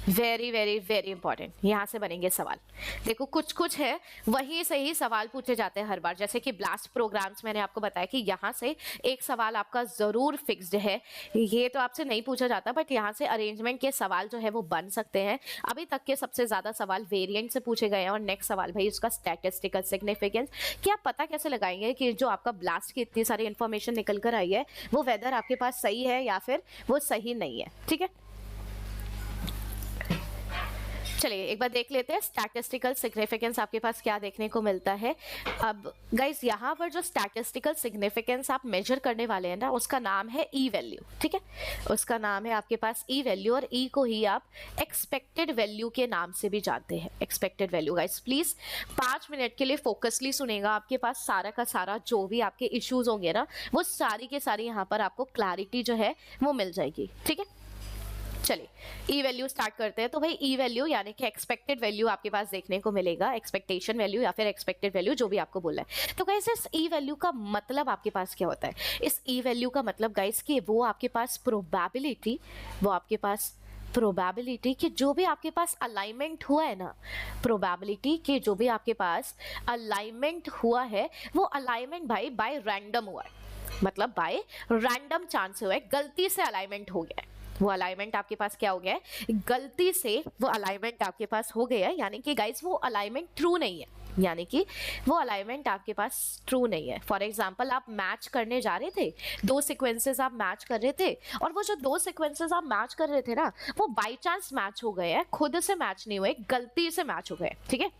very very very important, यहाँ से बनेंगे सवाल। देखो कुछ कुछ है वहीं से ही सवाल पूछे जाते हैं हर बार, जैसे कि ब्लास्ट प्रोग्राम्स मैंने आपको बताया कि यहाँ से एक सवाल आपका जरूर फिक्स्ड है, ये तो आपसे नहीं पूछा जाता, बट यहाँ से अरेंजमेंट के सवाल जो है वो बन सकते हैं। अभी तक के सबसे ज्यादा सवाल वेरिएंट से पूछे गए हैं और नेक्स्ट सवाल भाई उसका स्टैटिस्टिकल सिग्निफिकेंस, कि आप पता कैसे लगाएंगे कि जो आपका ब्लास्ट की इतनी सारी इंफॉर्मेशन निकल कर आई है वो वेदर आपके पास सही है या फिर वो सही नहीं है। ठीक है, चलिए एक बार देख लेते हैं स्टैटिस्टिकल सिग्निफिकेंस आपके पास क्या देखने को मिलता है। अब गाइस यहाँ पर जो स्टैटिस्टिकल सिग्निफिकेंस आप मेजर करने वाले हैं ना, उसका नाम है ई वैल्यू। ठीक है, उसका नाम है आपके पास ई वैल्यू, और ई को ही आप एक्सपेक्टेड वैल्यू के नाम से भी जानते हैं, expected value. Guys please 5 minute के लिए फोकसली सुनेगा, आपके पास सारा का सारा जो भी आपके इश्यूज होंगे ना वो सारी के सारी यहाँ पर आपको क्लैरिटी जो है वो मिल जाएगी। ठीक है, चलिए ई वैल्यू स्टार्ट करते हैं। तो भाई ई वैल्यू यानी कि एक्सपेक्टेड वैल्यू आपके पास देखने को मिलेगा, एक्सपेक्टेशन वैल्यू या फिर एक्सपेक्टेड वैल्यू जो भी आपको बोला है। तो गाइस इस ई वैल्यू का मतलब आपके पास क्या होता है? इस ई वैल्यू का मतलब गाइस कि वो आपके पास प्रोबेबिलिटी, वो आपके पास प्रोबेबिलिटी कि जो भी आपके पास अलाइनमेंट हुआ है ना, प्रोबेबिलिटी कि जो भी आपके पास अलाइनमेंट हुआ है वो अलाइनमेंट भाई बाय रैंडम हुआ है, मतलब बाय रैंडम चांस हुआ है, गलती से अलाइनमेंट हो गया है। वो अलाइनमेंट आपके पास क्या हो गया है, गलती से वो अलाइनमेंट आपके पास हो गया है, यानी कि गाइस वो अलाइनमेंट ट्रू नहीं है, यानी कि वो अलाइनमेंट आपके पास ट्रू नहीं है। फॉर एग्जाम्पल आप मैच करने जा रहे थे, 2 सीक्वेंसेस आप मैच कर रहे थे, और वो जो 2 सीक्वेंसेस आप मैच कर रहे थे ना वो बाई चांस मैच हो गए हैं, खुद से मैच नहीं हुए, गलती से मैच हो गए। ठीक है,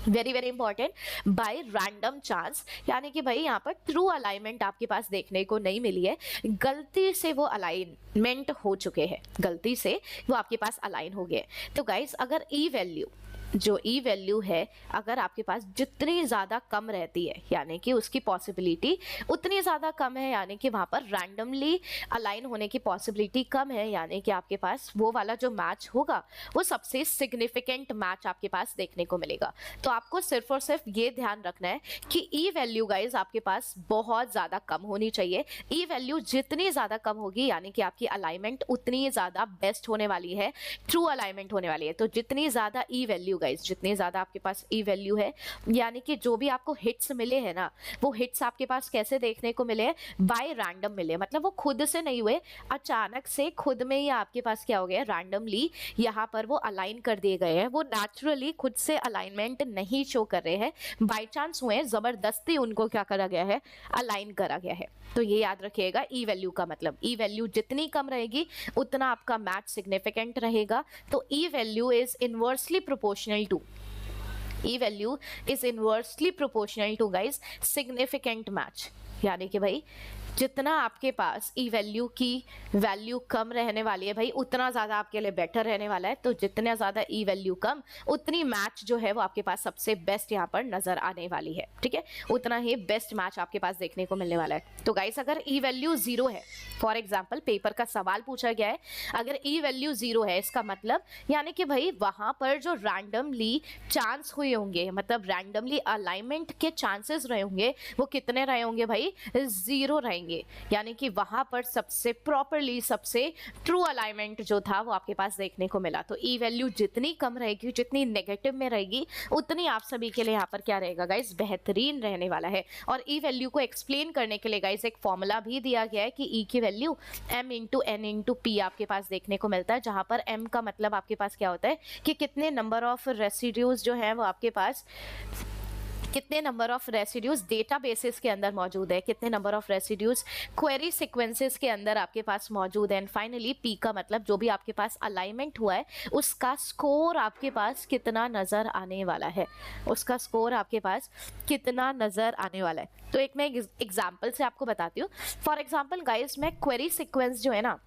very very important, bye random chance, यानी कि भाई यहाँ पर ट्रू अलाइनमेंट आपके पास देखने को नहीं मिली है, गलती से वो अलाइनमेंट हो चुके हैं, गलती से वो आपके पास अलाइन हो गए। तो गाइस अगर ई वैल्यू, जो ई वैल्यू है अगर आपके पास जितनी ज़्यादा कम रहती है, यानी कि उसकी पॉसिबिलिटी उतनी ज़्यादा कम है, यानी कि वहाँ पर रैंडमली अलाइन होने की पॉसिबिलिटी कम है, यानी कि आपके पास वो वाला जो मैच होगा वो सबसे सिग्निफिकेंट मैच आपके पास देखने को मिलेगा। तो आपको सिर्फ और सिर्फ ये ध्यान रखना है कि ई वैल्यू गाइज आपके पास बहुत ज़्यादा कम होनी चाहिए। ई वैल्यू जितनी ज़्यादा कम होगी यानी कि आपकी अलाइनमेंट उतनी ज़्यादा बेस्ट होने वाली है, ट्रू अलाइनमेंट होने वाली है। तो जितनी ज़्यादा ई वैल्यू गाइस, जितनी ज्यादा आपके पास ई वैल्यू है, यानी कि जो भी आपको हिट्स मिले हैं ना वो हिट्स आपके पास कैसे देखने को मिले, बाय रैंडम मिले, मतलब वो खुद से नहीं हुए, अचानक से खुद में ही आपके पास क्या हो गया, रैंडमली यहाँ पर वो अलाइन कर दिए गए हैं, वो नेचुरली खुद से अलाइनमेंट नहीं शो कर रहे हैं, बाय चांस हुए, जबरदस्ती उनको क्या करा गया है, अलाइन करा गया है। तो ये याद रखिएगा ई वैल्यू का मतलब, ई वैल्यू जितनी कम रहेगी उतना आपका मैच सिग्निफिकेंट रहेगा। तो E value is inversely proportional to, E value is inversely proportional to guys significant match, यानी कि भाई जितना आपके पास ई वैल्यू की वैल्यू कम रहने वाली है भाई उतना ज़्यादा आपके लिए बेटर रहने वाला है। तो जितना ज़्यादा ई वैल्यू कम उतनी मैच जो है वो आपके पास सबसे बेस्ट यहाँ पर नज़र आने वाली है। ठीक है, उतना ही बेस्ट मैच आपके पास देखने को मिलने वाला है। तो गाइस अगर ई वैल्यू 0 है, फॉर एग्जाम्पल पेपर का सवाल पूछा गया है, अगर ई वैल्यू 0 है इसका मतलब यानी कि भाई वहाँ पर जो रैंडमली चांस हुए होंगे, मतलब रैंडमली अलाइनमेंट के चांसेस रहे होंगे वो कितने रहे होंगे भाई, 0 रहेंगे। जाएंगे, यानी कि वहां पर सबसे प्रॉपरली सबसे ट्रू अलाइनमेंट जो था वो आपके पास देखने को मिला। तो ई वैल्यू जितनी कम रहेगी, जितनी नेगेटिव में रहेगी, उतनी आप सभी के लिए यहाँ पर क्या रहेगा गाइस, बेहतरीन रहने वाला है। और ई वैल्यू को एक्सप्लेन करने के लिए गाइस एक फॉर्मूला भी दिया गया है कि ई की value m into N into P आपके पास देखने को मिलता है, जहां पर m का मतलब आपके पास क्या होता है कि कितने नंबर ऑफ रेसिड्यूज जो है वो आपके पास, कितने नंबर ऑफ रेसिड्यूज डेटाबेसेस के अंदर मौजूद है, कितने number of residues query sequences के अंदर आपके पास मौजूद है। एंड फाइनली पी का मतलब जो भी आपके पास अलाइनमेंट हुआ है उसका स्कोर आपके पास कितना नजर आने वाला है, उसका स्कोर आपके पास कितना नजर आने वाला है। तो एक मैं एग्जांपल से आपको बताती हूँ। फॉर एग्जांपल गाइस, मैं क्वेरी सीक्वेंस जो है ना,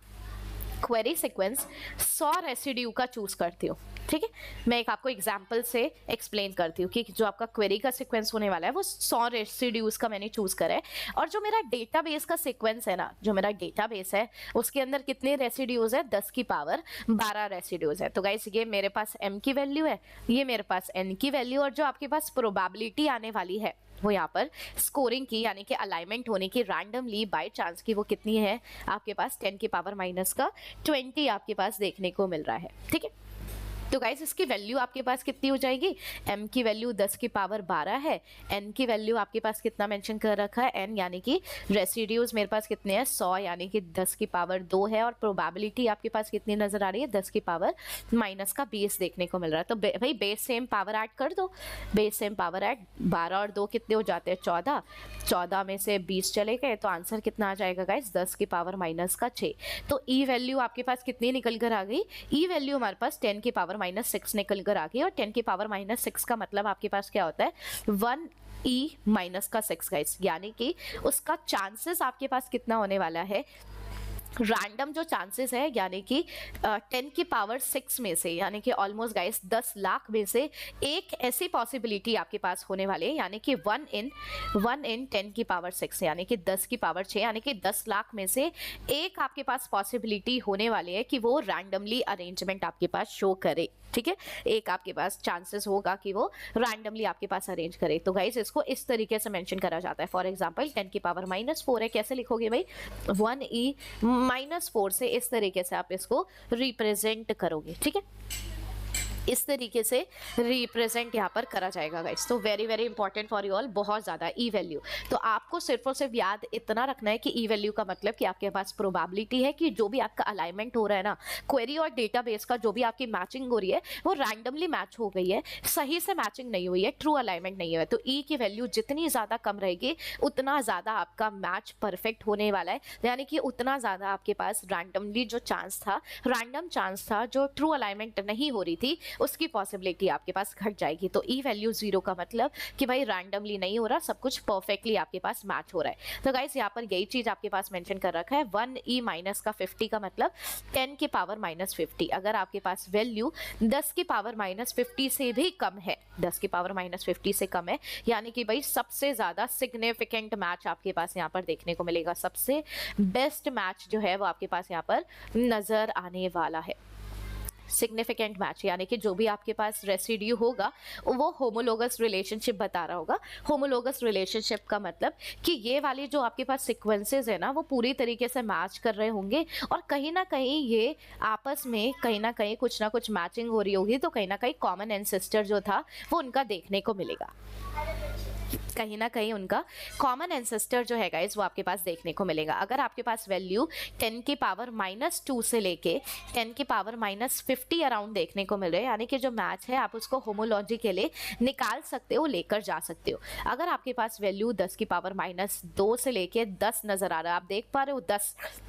क्वेरी सीक्वेंस 100 रेसिड्यू का चूज करती हूँ, ठीक है। मैं एक आपको एग्जांपल से एक्सप्लेन करती हूँ कि जो आपका क्वेरी का सीक्वेंस होने वाला है वो 100 रेसिड्यूज का मैंने चूज करा है। और जो मेरा डेटाबेस का सीक्वेंस है ना, जो मेरा डेटाबेस है उसके अंदर कितने रेसिड्यूज है, 10 की पावर 12 रेसिड्यूज है। तो गाइस ये मेरे पास m की वैल्यू है, ये मेरे पास n की वैल्यू, और जो आपके पास प्रोबेबिलिटी आने वाली है वो यहाँ पर स्कोरिंग की, यानी कि अलाइनमेंट होने की रैंडमली बाय चांस की, वो कितनी है आपके पास 10 की पावर माइनस का 20 आपके पास देखने को मिल रहा है, ठीक है। तो गाइस इसकी वैल्यू आपके पास कितनी हो जाएगी, m की वैल्यू 10 की पावर 12 है, n की वैल्यू आपके पास कितना मेंशन कर रखा है, n यानी कि रेसिड्यूज मेरे पास कितने हैं 100 यानी कि 10 की पावर 2 है, और प्रोबेबिलिटी आपके पास कितनी नजर आ रही है 10 की पावर माइनस का 20 देखने को मिल रहा है। तो भाई बेस सेम पावर ऐड कर दो, बेस सेम पावर ऐड, 12 और 2 कितने हो जाते हैं 14, 14 में से 20 चले गए तो आंसर कितना आ जाएगा गाइस 10 की पावर माइनस का 6। तो ई वैल्यू आपके पास कितनी निकल कर आ गई, ई वैल्यू हमारे पास 10 की पावर -6 निकल कर आ गई। और 10 की पावर -6 का मतलब आपके पास क्या होता है 1 e माइनस का 6 गाइस, यानी कि उसका चांसेस आपके पास कितना होने वाला है, रैंडम जो चांसेस है, यानी कि 10 की पावर 6 में से, यानी कि ऑलमोस्ट गाइस 10 लाख में से एक ऐसी पॉसिबिलिटी आपके पास होने वाली है, यानी कि 1 इन 10 की पावर 6 यानी कि 10 की पावर 6, यानी कि 10 लाख में से एक आपके पास पॉसिबिलिटी होने वाली है कि वो रैंडमली अरेंजमेंट आपके पास शो करे, ठीक है। एक आपके पास चांसेस होगा कि वो रैंडमली आपके पास अरेंज करे। तो गाइस इसको इस तरीके से मेंशन करा जाता है। फॉर एग्जांपल 10 की पावर -4 है, कैसे लिखोगे भाई 1e -4 से इस तरीके से आप इसको रिप्रेजेंट करोगे, ठीक है। इस तरीके से रिप्रेजेंट यहाँ पर करा जाएगा गाइस। तो very very important for you all, बहुत ज्यादा ई वैल्यू। तो आपको सिर्फ और सिर्फ याद इतना रखना है कि ई वैल्यू का मतलब कि आपके पास प्रोबेबिलिटी है कि जो भी आपका अलाइनमेंट हो रहा है ना, क्वेरी और डेटाबेस का जो भी आपकी मैचिंग हो रही है वो रैंडमली मैच हो गई है, सही से मैचिंग नहीं हुई है, ट्रू अलाइनमेंट नहीं है। तो ई की वैल्यू जितनी ज्यादा कम रहेगी उतना ज्यादा आपका मैच परफेक्ट होने वाला है, यानी कि उतना ज्यादा आपके पास रैंडमली जो चांस था, रैंडम चांस था, जो ट्रू अलाइनमेंट नहीं हो रही थी उसकी पॉसिबिलिटी आपके पास घट जाएगी। तो ई वैल्यू 0 का मतलब कि भाई रैंडमली नहीं हो रहा, सब कुछ परफेक्टली आपके पास मैच हो रहा है। तो गाइस यहाँ पर यही चीज आपके पास मेंशन कर रखा है। 1e माइनस का 50 का मतलब 10 की पावर -50। अगर आपके पास वैल्यू 10 की पावर -50 से भी कम है, 10 की पावर -50 से कम है, यानी कि भाई सबसे ज्यादा सिग्निफिकेंट मैच आपके पास यहाँ पर देखने को मिलेगा, सबसे बेस्ट मैच जो है वो आपके पास यहाँ पर नजर आने वाला है। सिग्निफिकेंट मैच यानी कि जो भी आपके पास रेसिड्यू होगा वो होमोलोगस रिलेशनशिप बता रहा होगा। होमोलोगस रिलेशनशिप का मतलब कि ये वाली जो आपके पास सीक्वेंसेस है ना वो पूरी तरीके से मैच कर रहे होंगे, और कहीं ना कहीं ये आपस में कहीं ना कहीं कुछ ना कुछ मैचिंग हो रही होगी, तो कहीं ना कहीं कॉमन एंसेस्टर जो था वो उनका देखने को मिलेगा, कहीं ना कहीं उनका कॉमन एंसेस्टर जो है गाइस वो आपके पास देखने को मिलेगा। अगर आपके पास वैल्यू 10 की पावर -2 से लेके 10 की पावर -50 अराउंड देखने को मिल रहे हैं, यानी कि जो मैच है आप उसको होमोलॉजी के लिए निकाल सकते हो, लेकर जा सकते हो। अगर आपके पास वैल्यू 10 की पावर -2 से लेके 10 नजर आ रहा है, आप देख पा रहे हो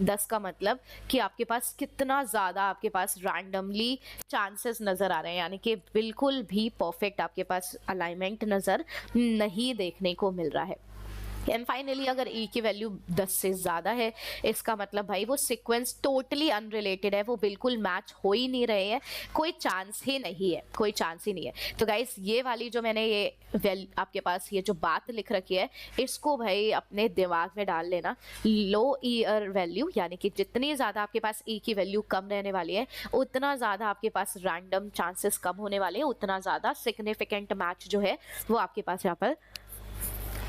10 का मतलब कि आपके पास कितना ज्यादा आपके पास रैंडमली चांसेस नजर आ रहे हैं, यानी कि बिल्कुल भी परफेक्ट आपके पास अलाइनमेंट नजर नहीं देखने को मिल रहा है। एंड फाइनली अगर ई की वैल्यू 10 से ज्यादा है, इसका मतलब भाई वो सीक्वेंस टोटली अनरिलेटेड है, वो बिल्कुल मैच हो ही नहीं रहे हैं, कोई चांस ही नहीं है, कोई चांस ही नहीं है। तो गाइस ये वाली जो मैंने ये आपके पास ये जो बात लिख रखी है इसको भाई अपने दिमाग में डाल लेना। लो ईयर वैल्यू यानी कि जितनी ज्यादा आपके पास ई की वैल्यू कम रहने वाली है उतना ज्यादा आपके पास रैंडम चांसेस कम होने वाले हैं, उतना ज्यादा सिग्निफिकेंट मैच जो है वो आपके पास यहाँ पर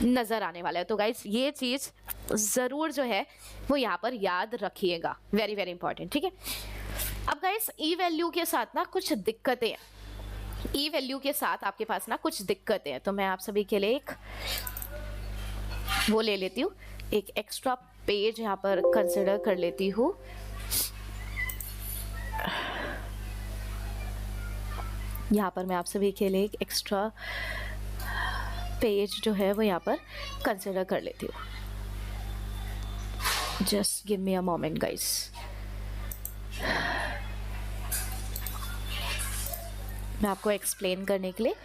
नज़र आने वाला है। तो गाइस ये चीज़ ज़रूर जो है वो यहाँ पर याद रखिएगा, वेरी वेरी इंपॉर्टेंट, ठीक है। अब गाइस ई वैल्यू के साथ ना कुछ दिक्कतें हैं, ई वैल्यू के साथ आपके पास ना कुछ दिक्कतें हैं। तो मैं आप सभी के लिए एक वो ले लेती हूँ, एक एक्स्ट्रा पेज यहाँ पर कंसिडर कर लेती हूँ। यहाँ पर मैं आप सभी के लिए एक एक्स्ट्रा पेज जो है वो यहाँ पर कंसिडर कर लेती हूँ। Just give me a moment guys. मैं आपको एक्सप्लेन करने के लिए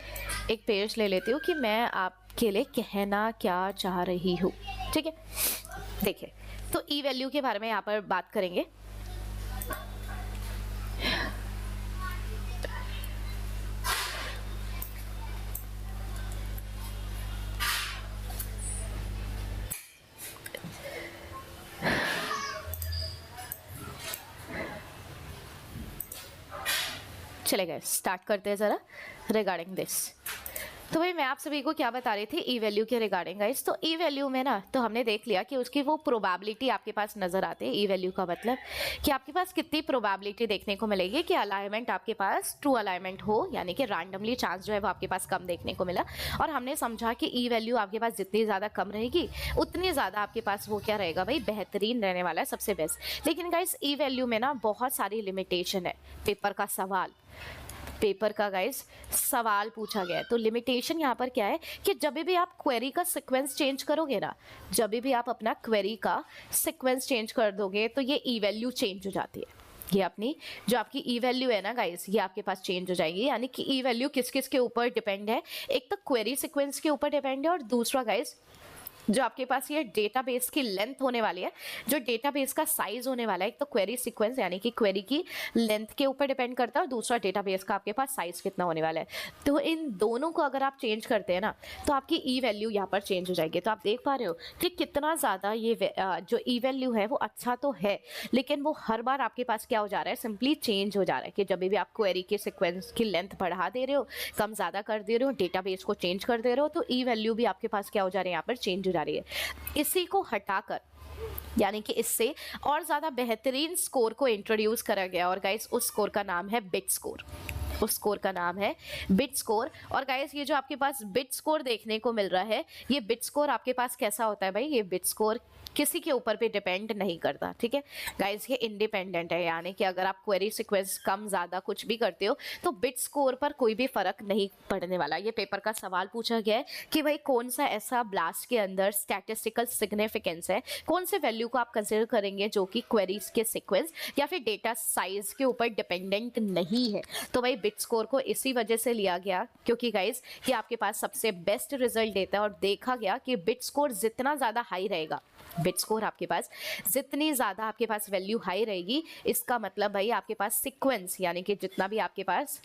एक पेज ले लेती हूँ कि मैं आपके लिए कहना क्या चाह रही हूँ, ठीक है। देखिए, तो ई वैल्यू के बारे में यहाँ पर बात करेंगे। चले गए, स्टार्ट करते हैं ज़रा रिगार्डिंग दिस। तो भाई मैं आप सभी को क्या बता रही थी ई वैल्यू के रिगार्डिंग गाइस। तो ई वैल्यू में ना तो हमने देख लिया कि उसकी वो प्रोबेबिलिटी आपके पास नजर आती है। ई वैल्यू का मतलब कि आपके पास कितनी प्रोबेबिलिटी देखने को मिलेगी कि अलाइनमेंट आपके पास ट्रू अलाइनमेंट हो, यानी कि रैंडमली चांस जो है वो आपके पास कम देखने को मिला। और हमने समझा कि ई वैल्यू आपके पास जितनी ज़्यादा कम रहेगी उतनी ज़्यादा आपके पास वो क्या रहेगा भाई, बेहतरीन रहने वाला है, सबसे बेस्ट। लेकिन गाइस ई वैल्यू में ना बहुत सारी लिमिटेशन है। पेपर का गाइस सवाल पूछा गया है, तो लिमिटेशन यहाँ पर क्या है कि जब भी आप क्वेरी का सीक्वेंस चेंज करोगे ना, जब भी आप अपना क्वेरी का सीक्वेंस चेंज कर दोगे तो ये ई वैल्यू चेंज हो जाती है। ये अपनी जो आपकी ई वैल्यू है ना गाइस, ये आपके पास चेंज हो जाएगी। यानी कि ई वैल्यू किस किस के ऊपर डिपेंड है, एक तो क्वेरी सीक्वेंस के ऊपर डिपेंड है, और दूसरा गाइस जो आपके पास ये डेटाबेस की लेंथ होने वाली है, जो डेटाबेस का साइज होने वाला है। एक तो क्वेरी सीक्वेंस यानी कि क्वेरी की लेंथ के ऊपर डिपेंड करता है, और दूसरा डेटाबेस का आपके पास साइज कितना होने वाला है। तो इन दोनों को अगर आप चेंज करते हैं ना तो आपकी ई वैल्यू यहाँ पर चेंज हो जाएगी। तो आप देख पा रहे हो कि कितना ज़्यादा ये जो ई वैल्यू है वो अच्छा तो है, लेकिन वो हर बार आपके पास क्या हो जा रहा है, सिंपली चेंज हो जा रहा है। कि जब भी आप क्वेरी के सीक्वेंस की लेंथ बढ़ा दे रहे हो, कम ज़्यादा कर दे रहे हो, डेटाबेस को चेंज कर दे रहे हो, तो ई वैल्यू भी आपके पास क्या हो जा रही है, यहाँ पर चेंज हो जा रही है। इसी को हटाकर यानी कि इससे और ज्यादा बेहतरीन स्कोर को इंट्रोड्यूस करा गया, और गाइस उस स्कोर का नाम है बिट स्कोर। उस स्कोर का नाम है बिट स्कोर। और गाइस ये जो आपके पास बिट स्कोर देखने को मिल रहा है, ये बिट स्कोर आपके पास कैसा होता है भाई, ये बिट स्कोर किसी के ऊपर भी डिपेंड नहीं करता, ठीक है गाइस, ये इंडिपेंडेंट है। यानी कि अगर आप क्वेरी सीक्वेंस कम ज़्यादा कुछ भी करते हो तो बिट स्कोर पर कोई भी फर्क नहीं पड़ने वाला। ये पेपर का सवाल पूछा गया है कि भाई कौन सा ऐसा ब्लास्ट के अंदर स्टैटिस्टिकल सिग्निफिकेंस है, कौन से वैल्यू को आप कंसिडर करेंगे जो कि क्वेरीज के सीक्वेंस या फिर डेटा साइज के ऊपर डिपेंडेंट नहीं है। तो भाई बिट स्कोर को इसी वजह से लिया गया क्योंकि गाइस ये आपके पास सबसे बेस्ट रिजल्ट देता है, और देखा गया कि बिट स्कोर जितना ज़्यादा हाई रहेगा, बिट स्कोर आपके पास जितनी ज़्यादा आपके पास वैल्यू हाई रहेगी, इसका मतलब भाई आपके पास सीक्वेंस यानी कि जितना भी आपके पास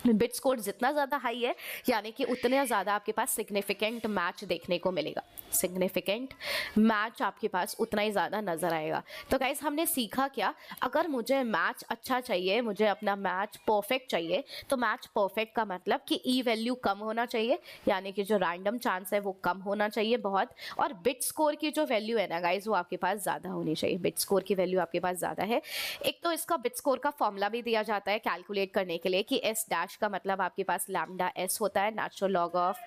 बिट स्कोर जितना ज़्यादा हाई है, यानी कि उतना ज़्यादा आपके पास सिग्निफिकेंट मैच देखने को मिलेगा। सिग्निफिकेंट मैच आपके पास उतना ही ज़्यादा नज़र आएगा। तो गाइस हमने सीखा क्या, अगर मुझे मैच अच्छा चाहिए, मुझे अपना मैच परफेक्ट चाहिए, तो मैच परफेक्ट का मतलब कि ई वैल्यू कम होना चाहिए, यानी कि जो रैंडम चांस है वो कम होना चाहिए बहुत, और बिट स्कोर की जो वैल्यू है ना गाइस वो आपके पास ज़्यादा होनी चाहिए। बिट स्कोर की वैल्यू आपके पास ज़्यादा है। एक तो इसका बिट स्कोर का फॉर्मूला भी दिया जाता है कैलकुलेट करने के लिए कि एस डैश का मतलब आपके पास लैम्डा एस होता है, नेचुरल लॉग ऑफ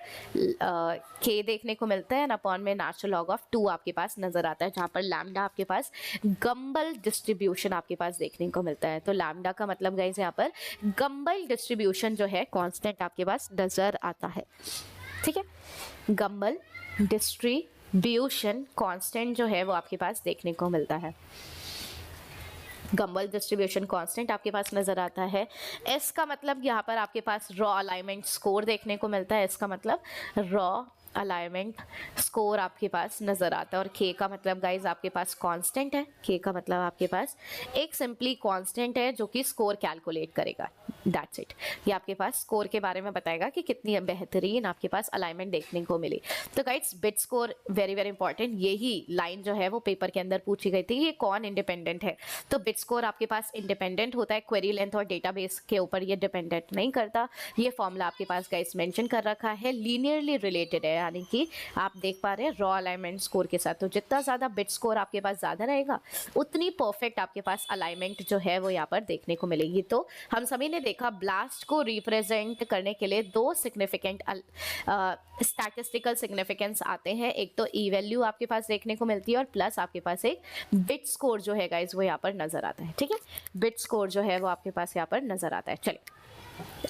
के देखने को मिलता है, अपॉन में नेचुरल लॉग ऑफ 2 आपके पास नजर आता है, जहाँ पर लैम्डा आपके पास गंबल डिस्ट्रीब्यूशन आपके पास देखने को मिलता है। तो लैम्डा का मतलब गाइस यहाँ पर गंबल डिस्ट्रीब्यूशन जो है कांस्टेंट आपके पास नजर आता है, ठीक है। गंबल डिस्ट्रीब्यूशन कांस्टेंट जो है वो आपके पास देखने को मिलता है। गंबल डिस्ट्रीब्यूशन कांस्टेंट आपके पास नजर आता है। एस का मतलब यहाँ पर आपके पास रॉ अलाइनमेंट स्कोर देखने को मिलता है, इसका मतलब रॉ अलाइनमेंट स्कोर आपके पास नजर आता है। और के का मतलब गाइज आपके पास कांस्टेंट है। के का मतलब आपके पास एक सिंपली कांस्टेंट है जो कि स्कोर कैलकुलेट करेगा। That's it. ये आपके पास स्कोर के बारे में बताएगा कि कितनी बेहतरीन आपके पास अलाइनमेंट देखने को मिली। तो guides bit score very very important. यही लाइन जो है वो पेपर के अंदर पूछी गई थी, ये कौन इंडिपेंडेंट है। तो बिट स्कोर आपके पास इंडिपेंडेंट होता है, क्वेरी लेंथ और डेटाबेस के ऊपर ये डिपेंडेंट नहीं करता। ये फॉर्मूला आपके पास गाइड्स मेंशन कर रखा है, लीनियरली रिलेटेड है, यानी कि आप देख पा रहे हैं रॉ अलाइनमेंट स्कोर के साथ। तो जितना ज़्यादा बिट स्कोर आपके पास ज़्यादा रहेगा उतनी परफेक्ट आपके पास अलाइनमेंट जो है वो यहाँ पर देखने को मिलेगी। तो हम सभी ने देखा ब्लास्ट को रिप्रेजेंट करने के लिए दो सिग्निफिकेंट स्टैटिस्टिकल सिग्निफिकेंस आते हैं। एक तो ई वैल्यू आपके पास देखने को मिलती है और प्लस आपके पास एक बिट स्कोर जो है गाइस वो यहाँ पर नजर आता है। ठीक है, बिट स्कोर जो है वो आपके पास यहाँ पर नजर आता है। चलिए,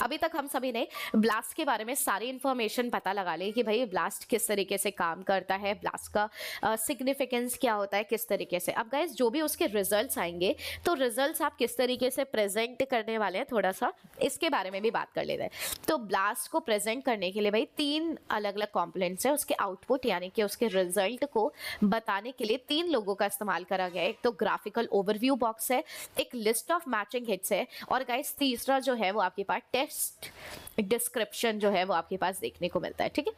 अभी तक हम सभी ने ब्लास्ट के बारे में सारी इंफॉर्मेशन पता लगा ली कि भाई ब्लास्ट किस तरीके से काम करता है, ब्लास्ट का सिग्निफिकेंस क्या होता है, किस तरीके से। अब गाइस जो भी उसके रिजल्ट्स आएंगे तो रिजल्ट्स आप किस तरीके से प्रेजेंट करने वाले हैं, थोड़ा सा इसके बारे में भी बात कर लेते हैं। तो ब्लास्ट को प्रेजेंट करने के लिए भाई तीन अलग अलग कॉम्पोनेंट्स है, उसके आउटपुट यानी कि उसके रिजल्ट को बताने के लिए तीन लोगों का इस्तेमाल करा गया है। एक तो ग्राफिकल ओवरव्यू बॉक्स है, एक लिस्ट ऑफ मैचिंग हिट्स है, और गाइस तीसरा जो है वो आपके पास टेक्स्ट डिस्क्रिप्शन जो है वो आपके पास देखने को मिलता है। ठीक है,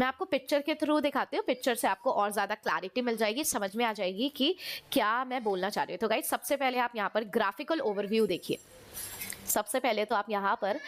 मैं आपको पिक्चर के थ्रू दिखाती हूँ, पिक्चर से आपको और ज्यादा क्लैरिटी मिल जाएगी, समझ में आ जाएगी कि क्या मैं बोलना चाह रही हूँ। तो गाइस सबसे पहले आप यहाँ पर ग्राफिकल ओवरव्यू देखिए। सबसे पहले तो आप यहाँ पर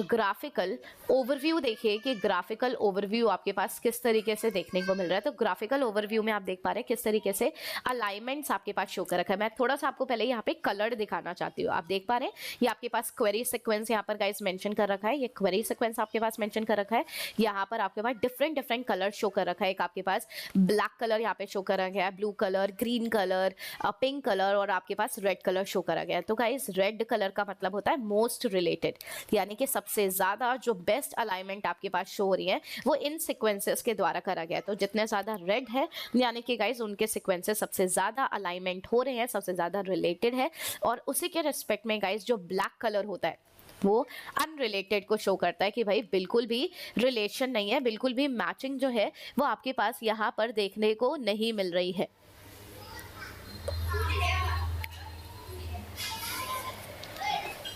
ग्राफिकल ओवरव्यू देखिए कि ग्राफिकल ओवरव्यू आपके पास किस तरीके से देखने को मिल रहा है। तो ग्राफिकल ओवरव्यू में आप देख पा रहे हैं किस तरीके से अलाइनमेंट्स आपके पास शो कर रखा है। मैं थोड़ा सा आपको पहले यहाँ पे कलर दिखाना चाहती हूँ। आप देख पा रहे हैं ये आपके पास क्वेरी सीक्वेंस यहाँ पर गाइस मेंशन कर रखा है, ये क्वेरी सीक्वेंस आपके पास मेंशन कर रखा है। यहाँ पर आपके पास डिफरेंट डिफरेंट कलर शो कर रखा है। एक आपके पास ब्लैक कलर यहाँ पे शो करा गया है, blue colour, green colour, pink colour, और आपके पास रेड कलर शो करा गया है। तो गाइस रेड कलर का मतलब होता है मोस्ट रिलेटेड, यानी कि सबसे ज्यादा जो बेस्ट अलाइनमेंट आपके पास शो हो रही है वो इन सीक्वेंसेस के द्वारा करा गया है। तो जितने ज्यादा रेड है यानी कि गाइस उनके सीक्वेंसेस सबसे ज्यादा अलाइनमेंट हो रहे हैं, सबसे ज्यादा रिलेटेड है। और उसी के रिस्पेक्ट में गाइस जो ब्लैक कलर होता है वो अनरिलेटेड को शो करता है कि भाई बिल्कुल भी रिलेशन नहीं है, बिल्कुल भी मैचिंग जो है वो आपके पास यहाँ पर देखने को नहीं मिल रही है।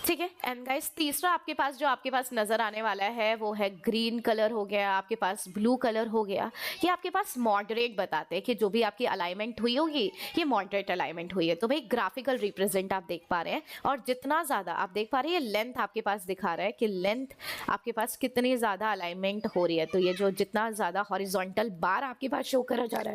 ठीक है, एंड गाइस तीसरा आपके पास जो आपके पास नजर आने वाला है वो है ग्रीन कलर हो गया, आपके पास ब्लू कलर हो गया। ये आपके पास मॉडरेट बताते हैं कि जो भी आपकी अलाइनमेंट हुई होगी ये मॉडरेट अलाइनमेंट हुई है। तो भाई ग्राफिकल रिप्रेजेंट आप देख पा रहे हैं, और जितना ज्यादा आप देख पा रहे हैं ये लेंथ आपके पास दिखा रहा है कि लेंथ आपके पास कितनी ज्यादा अलाइनमेंट हो रही है। तो ये जो जितना ज्यादा हॉरिजॉन्टल बार आपके पास शो करा जा रहा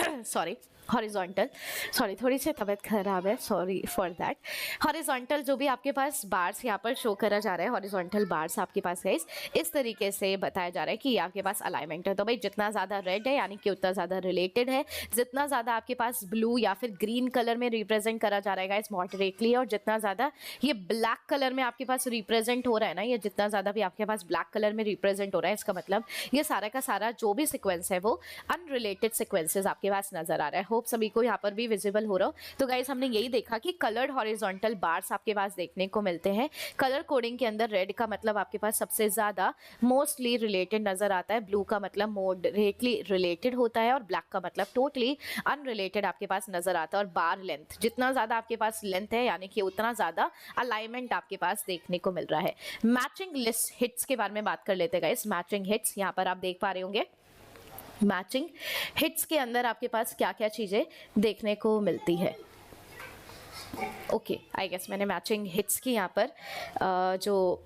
है सॉरी हॉरिजॉन्टल, सॉरी थोड़ी सी तबीयत खराब है, सॉरी फॉर दैट। हॉरिजॉन्टल जो भी आपके पास बार्स यहाँ पर शो करा जा रहा है, हॉरिजॉन्टल बार्स आपके पास है, इस तरीके से बताया जा रहा है कि ये आपके पास अलाइनमेंट है। तो भाई जितना ज़्यादा रेड है यानी कि उतना ज़्यादा रिलेटेड है, जितना ज़्यादा आपके पास ब्लू या फिर ग्रीन कलर में रिप्रेजेंट करा जा रहा है इस मॉडरेटली, और जितना ज़्यादा ये ब्लैक कलर में आपके पास रिप्रेजेंट हो रहा है ना, ये जितना ज़्यादा भी आपके पास ब्लैक कलर में रिप्रेजेंट हो रहा है, इसका मतलब ये सारा का सारा जो भी सिक्वेंस है वो अनरिलेटेड सिक्वेंसेज आपके पास नजर आ रहा है। होप सभी को यहाँ पर भी विजिबल हो रहा हो। तो गाइस हमने यही देखा कि कलर्ड हॉरिजॉन्टल बार्स आपके पास देखने को मिलते हैं। कलर कोडिंग के अंदर रेड का मतलब आपके पास सबसे ज्यादा मोस्टली रिलेटेड नजर आता है, ब्लू का मतलब मॉडरेटली रिलेटेड होता है, और ब्लैक का मतलब टोटली अनरिलेटेड आपके पास नजर आता है। और बार लेंथ जितना ज्यादा आपके पास लेंथ है यानी कि उतना ज्यादा अलाइनमेंट आपके पास देखने को मिल रहा है। मैचिंग लिस्ट हिट्स के बारे में बात कर लेते हैं गाइस। मैचिंग हिट्स यहाँ पर आप देख पा रहे होंगे, मैचिंग हिट्स के अंदर आपके पास क्या क्या चीजें देखने को मिलती है। ओके, आई गेस मैंने मैचिंग हिट्स की यहाँ पर जो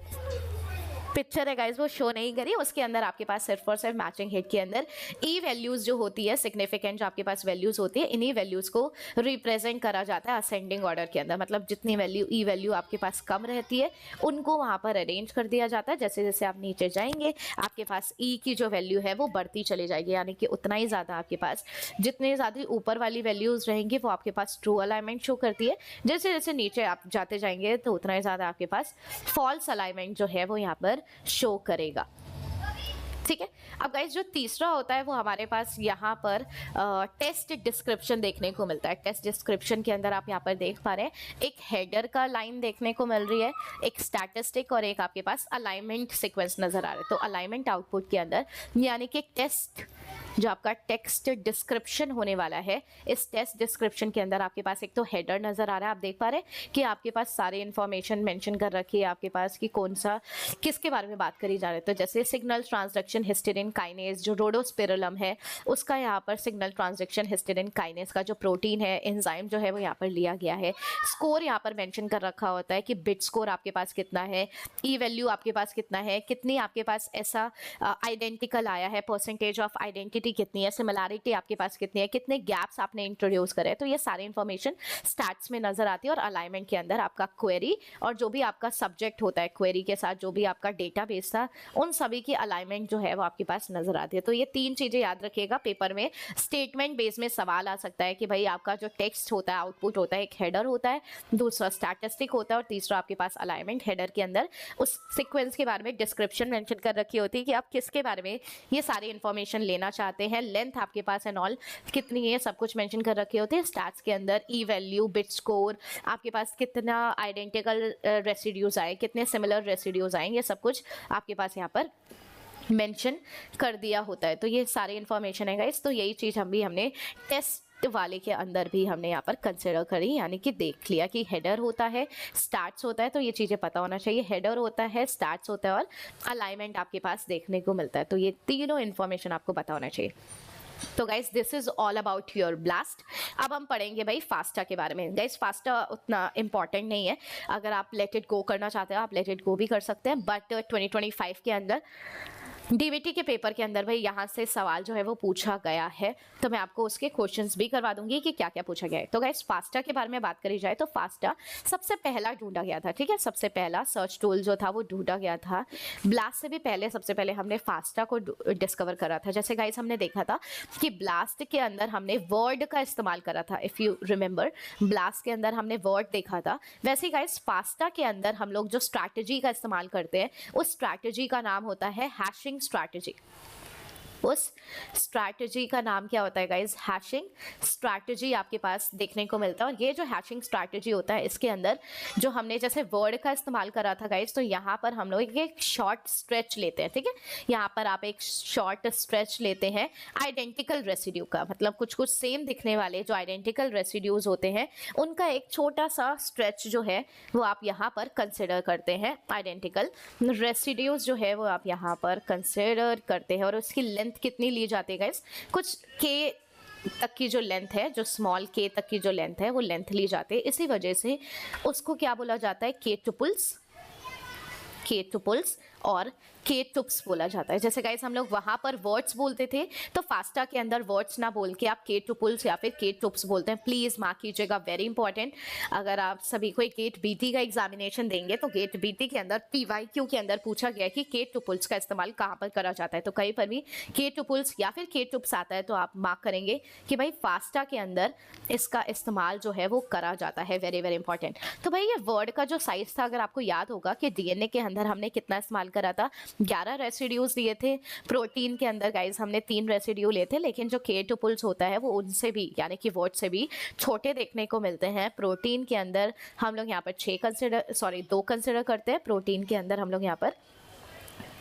पिक्चर है गाइस वो शो नहीं करी, उसके अंदर आपके पास सिर्फ और सिर्फ मैचिंग हिट के अंदर ई वैल्यूज जो होती है, सिग्निफिकेंट जो आपके पास वैल्यूज होती है, इन्हीं वैल्यूज को रिप्रेजेंट करा जाता है असेंडिंग ऑर्डर के अंदर। मतलब जितनी वैल्यू ई वैल्यू आपके पास कम रहती है उनको वहां पर अरेंज कर दिया जाता है। जैसे जैसे आप नीचे जाएंगे आपके पास ई की जो वैल्यू है वो बढ़ती चली जाएगी, यानी कि उतना ही ज्यादा आपके पास जितने ज्यादा ऊपर वाली वैल्यूज रहेंगी वो आपके पास ट्रू अलाइनमेंट शो करती है। जैसे जैसे नीचे आप जाते जाएंगे तो उतना ही ज्यादा आपके पास फॉल्स अलाइनमेंट जो है वो यहाँ पर शो करेगा। ठीक है, अब गाइस जो तीसरा होता है वो हमारे पास यहाँ पर टेस्ट डिस्क्रिप्शन देखने को मिलता है। टेस्ट डिस्क्रिप्शन के अंदर आप यहाँ पर देख पा रहे हैं एक हेडर का लाइन देखने को मिल रही है, एक स्टैटिस्टिक और एक आपके पास अलाइनमेंट सीक्वेंस नजर आ रहा है। तो अलाइनमेंट आउटपुट के अंदर यानी कि टेस्ट जो आपका टेक्स्ट डिस्क्रिप्शन होने वाला है, इस टेक्स्ट डिस्क्रिप्शन के अंदर आपके पास एक तो हेडर नजर आ रहा है, आप देख पा रहे हैं कि आपके पास सारी इन्फॉर्मेशन मेंशन कर रखी है आपके पास कि कौन सा किसके बारे में बात करी जा रही है। तो जैसे सिग्नल ट्रांसडक्शन हिस्टीडीन काइनेज जो रोडोस्पिरुलम है उसका यहाँ पर सिग्नल ट्रांसडक्शन हिस्टीडीन काइनेज का जो प्रोटीन है, एंजाइम जो है वो यहाँ पर लिया गया है। स्कोर यहाँ पर मेंशन कर रखा होता है कि बिट स्कोर आपके पास कितना है, ई वैल्यू आपके पास कितना है, कितनी आपके पास ऐसा आइडेंटिकल आया है, परसेंटेज ऑफ आइडेंटिटी कितनी है, सिमिलैरिटी आपके पास कितनी है, कितने गैप्स आपने इंट्रोड्यूस करे। तो ये सारी इंफॉर्मेशन स्टैट्स में नजर आती है। और अलाइनमेंट के अंदर आपका क्वेरी और जो भी आपका सब्जेक्ट होता है क्वेरी के साथ जो भी आपका डेटाबेस था उन सभी की अलाइनमेंट जो है वो आपके पास नजर आती है। तो ये तीन चीजें याद रखिएगा। पेपर में स्टेटमेंट बेस में सवाल आ सकता है कि भाई आपका जो टेक्स्ट होता है, आउटपुट होता है, एक हेडर होता है, दूसरा स्टैटिस्टिक होता है और तीसरा आपके पास अलाइनमेंट। हेडर के अंदर उस सीक्वेंस के बारे में डिस्क्रिप्शन मेंशन कर रखी होती है कि आप किसके बारे में ये सारी इंफॉर्मेशन लेना चाहते हैं, लेंथ आपके पास एंड ऑल कितनी है, सब कुछ मेंशन कर रखे होते हैं। स्टैट्स के अंदर ई वैल्यू, बिट स्कोर, आपके पास कितना आइडेंटिकल रेसिड्यूज आए, कितने सिमिलर रेसिड्यूज आए, ये सब कुछ आपके पास यहाँ पर मेंशन कर दिया होता है। तो ये सारी इंफॉर्मेशन है गाइस। तो यही चीज़ हमने टेस्ट वाले के अंदर भी हमने यहाँ पर कंसिडर करी, यानी कि देख लिया कि हेडर होता है, स्टार्ट्स होता है, तो ये चीज़ें पता होना चाहिए। हेडर होता है, स्टार्ट्स होता है और अलाइनमेंट आपके पास देखने को मिलता है। तो ये तीनों इन्फॉर्मेशन आपको पता होना चाहिए। तो guys this is all about your blast. अब हम पढ़ेंगे भाई फास्टा के बारे में। गाइस फास्टा उतना इंपॉर्टेंट नहीं है, अगर आप लेट इट गो करना चाहते हो आप लेट इट गो भी कर सकते हैं, बट 2025 के अंदर डीबीटी के पेपर के अंदर भाई यहाँ से सवाल जो है वो पूछा गया है, तो मैं आपको उसके क्वेश्चंस भी करवा दूंगी कि क्या क्या पूछा गया है। तो गाइस फास्टा के बारे में बात करी जाए तो फास्टा सबसे पहला ढूंढा गया था, ठीक है, सबसे पहला सर्च टूल जो था वो ढूंढा गया था। ब्लास्ट से भी पहले सबसे पहले हमने फास्टा को डिस्कवर करा था। जैसे गाइस हमने देखा था कि ब्लास्ट के अंदर हमने वर्ड का इस्तेमाल करा था, इफ यू रिमेंबर ब्लास्ट के अंदर हमने वर्ड देखा था। वैसे ही गाइस फास्टा के अंदर हम लोग जो स्ट्रैटेजी का इस्तेमाल करते हैं उस स्ट्रैटेजी का नाम होता है हैशिंग स्ट्रैटेजी। उस स्ट्रैटेजी का नाम क्या होता है गाइस? हैशिंग स्ट्रैटेजी आपके पास देखने को मिलता है। और ये जो हैशिंग स्ट्रैटेजी होता है इसके अंदर जो हमने जैसे वर्ड का इस्तेमाल करा था गाइस, तो यहाँ पर हम लोग एक शॉर्ट स्ट्रेच लेते हैं, ठीक है, यहाँ पर आप एक शॉर्ट स्ट्रेच लेते हैं आइडेंटिकल रेसिड्यू का, मतलब कुछ कुछ सेम दिखने वाले जो आइडेंटिकल रेसिड्यूज होते हैं उनका एक छोटा सा स्ट्रेच जो है वो आप यहाँ पर कंसिडर करते हैं। आइडेंटिकल रेसिड्यूज जो है वो आप यहाँ पर कंसिडर करते हैं और उसकी लेंथ कितनी ली जाती है गाइस? कुछ के तक की जो लेंथ है, जो स्मॉल के तक की जो लेंथ है वो लेंथ ली जाती है। इसी वजह से उसको क्या बोला जाता है? के टुपल्स और के टुप्स बोला जाता है। जैसे गाइस हम लोग वहां पर वर्ड्स बोलते थे तो फास्टा के अंदर वर्ड्स ना बोल के आप के टुपल्स या फिर के टुप्स बोलते हैं। प्लीज मार्क कीजिएगा, वेरी इंपॉर्टेंट। अगर आप सभी को गेट बीटी का एग्जामिनेशन देंगे तो गेट बीटी के अंदर पीवाईक्यू के अंदर पूछा गया कि के टुपल्स का इस्तेमाल कहाँ पर करा जाता है, तो कहीं पर भी के टुपल्स या फिर के टुप्स आता है तो आप मार्क करेंगे कि भाई फास्टा के अंदर इसका इस्तेमाल जो है वो करा जाता है। Very very important. तो भाई ये वर्ड का जो साइज था, अगर आपको याद होगा कि डीएनए के अंदर हमने कितना इस्तेमाल करा था, 11 रेसिड्यूज लिए थे। प्रोटीन के अंदर गाइस हमने 3 रेसिड्यू लिए थे, लेकिन जो के टुपल्स होता है वो उनसे भी यानी कि वर्ड से भी छोटे देखने को मिलते हैं। प्रोटीन के अंदर हम लोग यहाँ पर 2 कंसिडर करते हैं। प्रोटीन के अंदर हम लोग यहाँ पर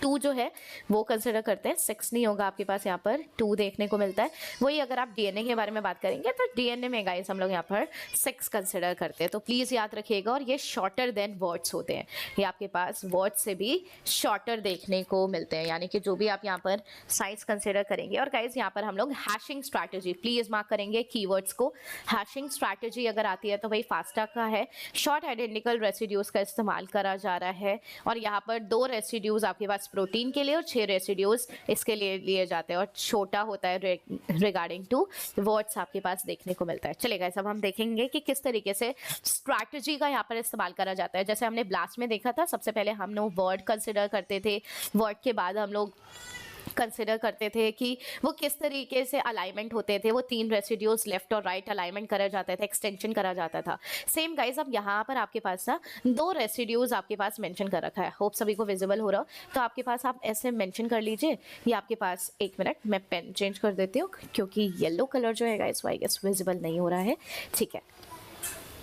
2 जो है वो कंसिडर करते हैं, 6 नहीं होगा आपके पास, यहाँ पर 2 देखने को मिलता है। वही अगर आप डीएनए के बारे में बात करेंगे तो डीएनए में गाइस हम लोग यहाँ पर 6 कंसिडर करते हैं। तो प्लीज़ याद रखिएगा। और ये शॉर्टर देन वर्ड्स होते हैं, ये आपके पास वर्ड्स से भी शॉर्टर देखने को मिलते हैं, यानी कि जो भी आप यहाँ पर साइज कंसिडर करेंगे। और गाइस यहाँ पर हम लोग हैशिंग स्ट्रैटेजी प्लीज़ मार्क करेंगे कीवर्ड्स को। हैशिंग स्ट्रैटेजी अगर आती है तो भाई फास्टा का है, शॉर्ट आइडेंटिकल रेसिड्यूज का इस्तेमाल करा जा रहा है। और यहाँ पर 2 रेसिड्यूज आपके पास प्रोटीन के लिए और 6 रेसिड्यूज इसके लिए लिए जाते हैं और छोटा होता है रिगार्डिंग टू वर्ड्स आपके पास देखने को मिलता है। चलेगा, सब हम देखेंगे कि किस तरीके से स्ट्रैटेजी का यहाँ पर इस्तेमाल करा जाता है। जैसे हमने ब्लास्ट में देखा था, सबसे पहले हम लोग वर्ड कंसिडर करते थे, वर्ड के बाद हम लोग कंसिडर करते थे कि वो किस तरीके से अलाइनमेंट होते थे, वो 3 रेसिड्यूज लेफ्ट और राइट अलाइनमेंट करा जाता था, एक्सटेंशन करा जाता था। सेम गाइस अब यहाँ पर आपके पास ना 2 रेसिड्यूज आपके पास मेंशन कर रखा है, होप सभी को विजिबल हो रहा हो। तो आपके पास आप ऐसे मेंशन कर लीजिए। ये आपके पास 1 मिनट मैं पेन चेंज कर देती हूँ क्योंकि येलो कलर जो है गाइस वो आई गेस विजिबल नहीं हो रहा है, ठीक है।